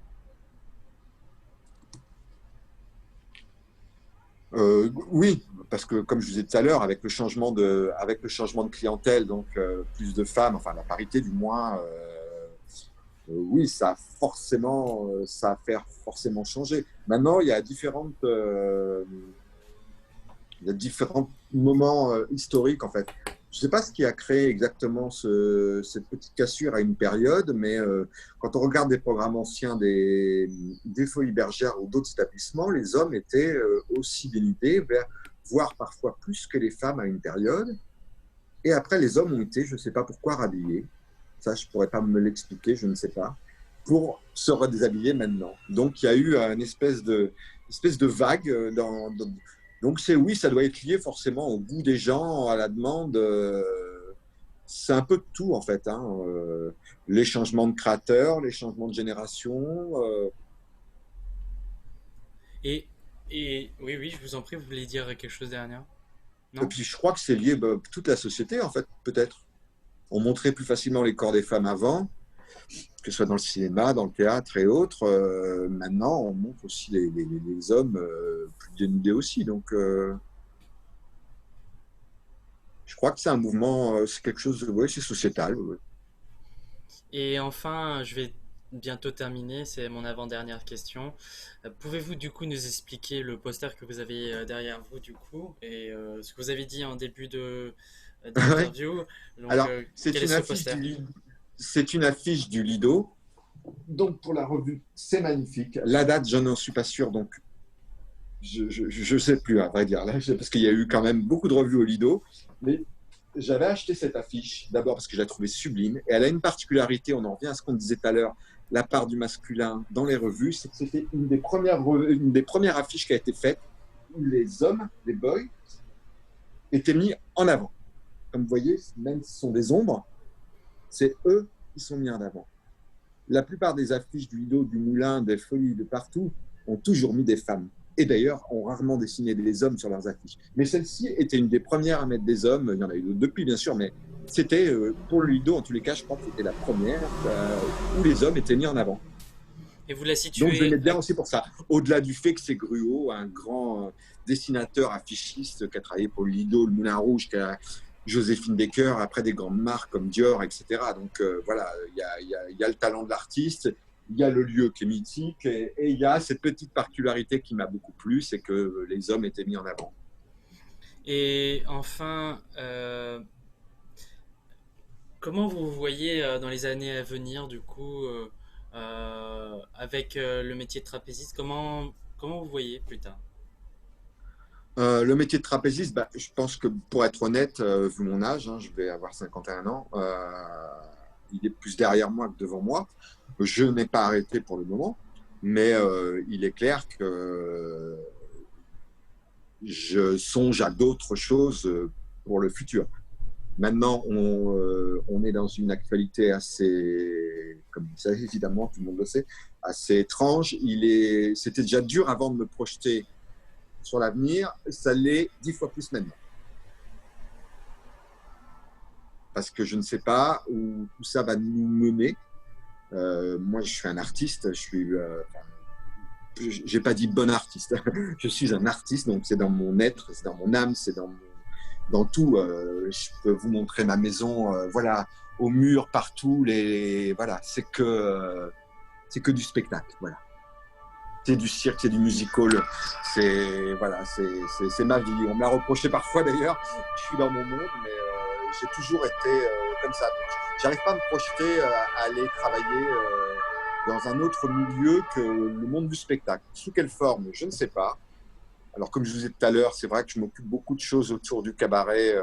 Oui, parce que comme je vous disais tout à l'heure, avec le changement de clientèle, donc plus de femmes, enfin la parité du moins, oui, ça a fait forcément changer. Maintenant, il y a Il y a différents moments historiques, en fait. Je ne sais pas ce qui a créé exactement cette petite cassure à une période, mais quand on regarde des programmes anciens des Folies Bergères ou d'autres établissements, les hommes étaient aussi dénudés, voire parfois plus que les femmes à une période. Et après, les hommes ont été, je ne sais pas pourquoi, rhabillés. Ça, je ne pourrais pas me l'expliquer, je ne sais pas, pour se redéshabiller maintenant. Donc, il y a eu une espèce de vague donc, oui, ça doit être lié forcément au goût des gens, à la demande. C'est un peu de tout, en fait. Hein. Les changements de créateurs, les changements de génération. Et, et oui, oui, je vous en prie, vous voulez dire quelque chose derrière? Et Non? puis, je crois que c'est lié toute la société, en fait, peut-être. On montrait plus facilement les corps des femmes avant, que ce soit dans le cinéma, dans le théâtre et autres. Maintenant, on montre aussi les hommes plus dénudés aussi. Donc, je crois que c'est un mouvement, c'est quelque chose, ouais, c'est sociétal. Ouais. Et enfin, je vais bientôt terminer, c'est mon avant-dernière question. Pouvez-vous du coup nous expliquer le poster que vous avez derrière vous du coup et ce que vous avez dit en début Ouais. d'interview? Donc, Alors, quel c'est est une ce affiche poster? c'est une affiche du Lido. Donc, pour la revue, c'est magnifique. La date, je n'en suis pas sûr, donc je ne sais plus, à vrai dire, là, parce qu'il y a eu quand même beaucoup de revues au Lido. Mais j'avais acheté cette affiche, d'abord parce que je la trouvais sublime. Et elle a une particularité, on en revient à ce qu'on disait tout à l'heure, la part du masculin dans les revues, c'est que c'était une des premières affiches qui a été faite où les hommes, les boys, étaient mis en avant. Comme vous voyez, même si ce sont des ombres, c'est eux qui sont mis en avant. La plupart des affiches du Lido, du Moulin, des Folies, de partout, ont toujours mis des femmes. Et d'ailleurs, ont rarement dessiné des hommes sur leurs affiches. Mais celle-ci était une des premières à mettre des hommes. Il y en a eu d'autres depuis, bien sûr, mais c'était, pour le Lido, en tous les cas, je crois que c'était la première où les hommes étaient mis en avant. Et vous la Donc, je situez l'aimais bien aussi pour ça. Au-delà du fait que c'est Gruau, un grand dessinateur affichiste qui a travaillé pour le Lido, le Moulin Rouge, qui a Joséphine Baker, après des grandes marques comme Dior, etc. Donc, voilà, il y a le talent de l'artiste, il y a le lieu qui est mythique, et il y a cette petite particularité qui m'a beaucoup plu, c'est que les hommes étaient mis en avant. et enfin, comment vous vous voyez dans les années à venir du coup avec le métier de trapéziste? Comment vous voyez plus tard? Le métier de trapéziste, bah, je pense que pour être honnête, vu mon âge, hein, je vais avoir 51 ans, il est plus derrière moi que devant moi. Je n'ai pas arrêté pour le moment, mais il est clair que je songe à d'autres choses pour le futur. Maintenant, on est dans une actualité assez, comme vous savez évidemment, tout le monde le sait, assez étrange. C'était déjà dur avant de me projeter sur l'avenir, ça l'est 10 fois plus maintenant. Parce que je ne sais pas où tout ça va nous mener. Moi, je suis un artiste, j'ai pas dit bon artiste, je suis un artiste, donc c'est dans mon être, c'est dans mon âme, c'est dans tout. Je peux vous montrer ma maison, voilà, au mur, partout, voilà, c'est que du spectacle, voilà. C'est du cirque, c'est du musical, c'est voilà, c'est ma vie. On me l'a reproché parfois d'ailleurs. Je suis dans mon monde, mais j'ai toujours été comme ça. J'arrive pas à me projeter à aller travailler dans un autre milieu que le monde du spectacle. Sous quelle forme, je ne sais pas. Alors comme je vous disais tout à l'heure, c'est vrai que je m'occupe beaucoup de choses autour du cabaret,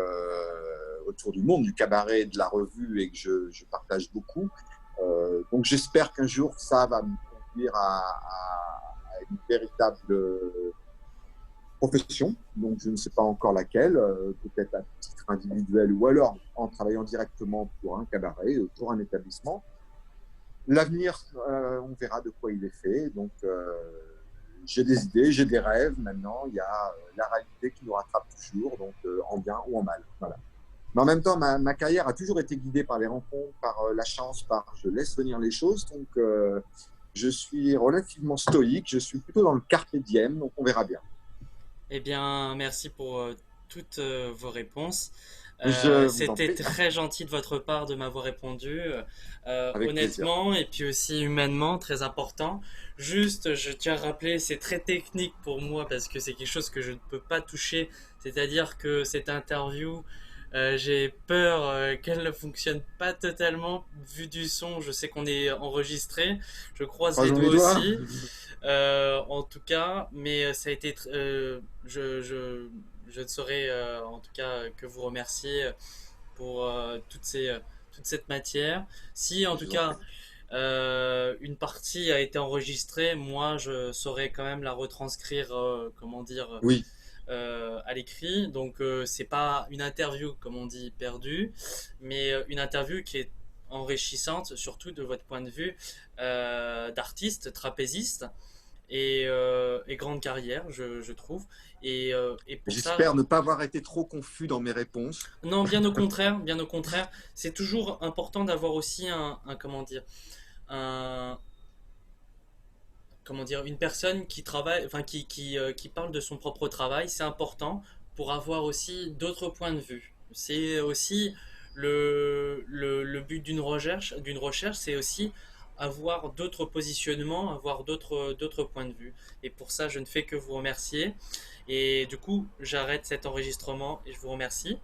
autour du monde du cabaret et de la revue, et que je partage beaucoup. Donc j'espère qu'un jour ça va me conduire à une véritable profession. Donc je ne sais pas encore laquelle, peut-être à titre individuel ou alors en travaillant directement pour un cabaret, pour un établissement. L'avenir, on verra de quoi il est fait. Donc j'ai des idées, j'ai des rêves. Maintenant, il y a la réalité qui nous rattrape toujours, donc en bien ou en mal. Voilà. Mais en même temps, ma carrière a toujours été guidée par les rencontres, par la chance, par je laisse venir les choses. Donc, je suis relativement stoïque. Je suis plutôt dans le carpe diem. Donc, on verra bien. Eh bien, merci pour toutes vos réponses. Je vous en C'était prie, très gentil de votre part de m'avoir répondu, avec plaisir. honnêtement et puis aussi humainement, très important. Juste, je tiens à rappeler, c'est très technique pour moi parce que c'est quelque chose que je ne peux pas toucher. C'est-à-dire que cette interview, j'ai peur qu'elle ne fonctionne pas totalement. Vu du son, je sais qu'on est enregistré. Je croise les Croisons les doigts doigts. aussi. En tout cas, mais ça a été, je ne saurais en tout cas que vous remercier pour toute cette matière. Si en Je tout vous en cas prie. une partie a été enregistrée, moi je saurais quand même la retranscrire, comment dire, Oui, à l'écrit. Donc c'est pas une interview comme on dit perdue, mais une interview qui est enrichissante, surtout de votre point de vue d'artiste, trapéziste et grande carrière, je trouve. Et pour ça, j'espère ne pas avoir été trop confus dans mes réponses. non, bien au contraire, c'est toujours important d'avoir aussi comment dire, un, comment dire, une personne qui travaille, enfin qui parle de son propre travail, c'est important pour avoir aussi d'autres points de vue. C'est aussi le but d'une recherche, c'est aussi avoir d'autres positionnements, avoir d'autres points de vue. Et pour ça, je ne fais que vous remercier. Et du coup, j'arrête cet enregistrement et je vous remercie.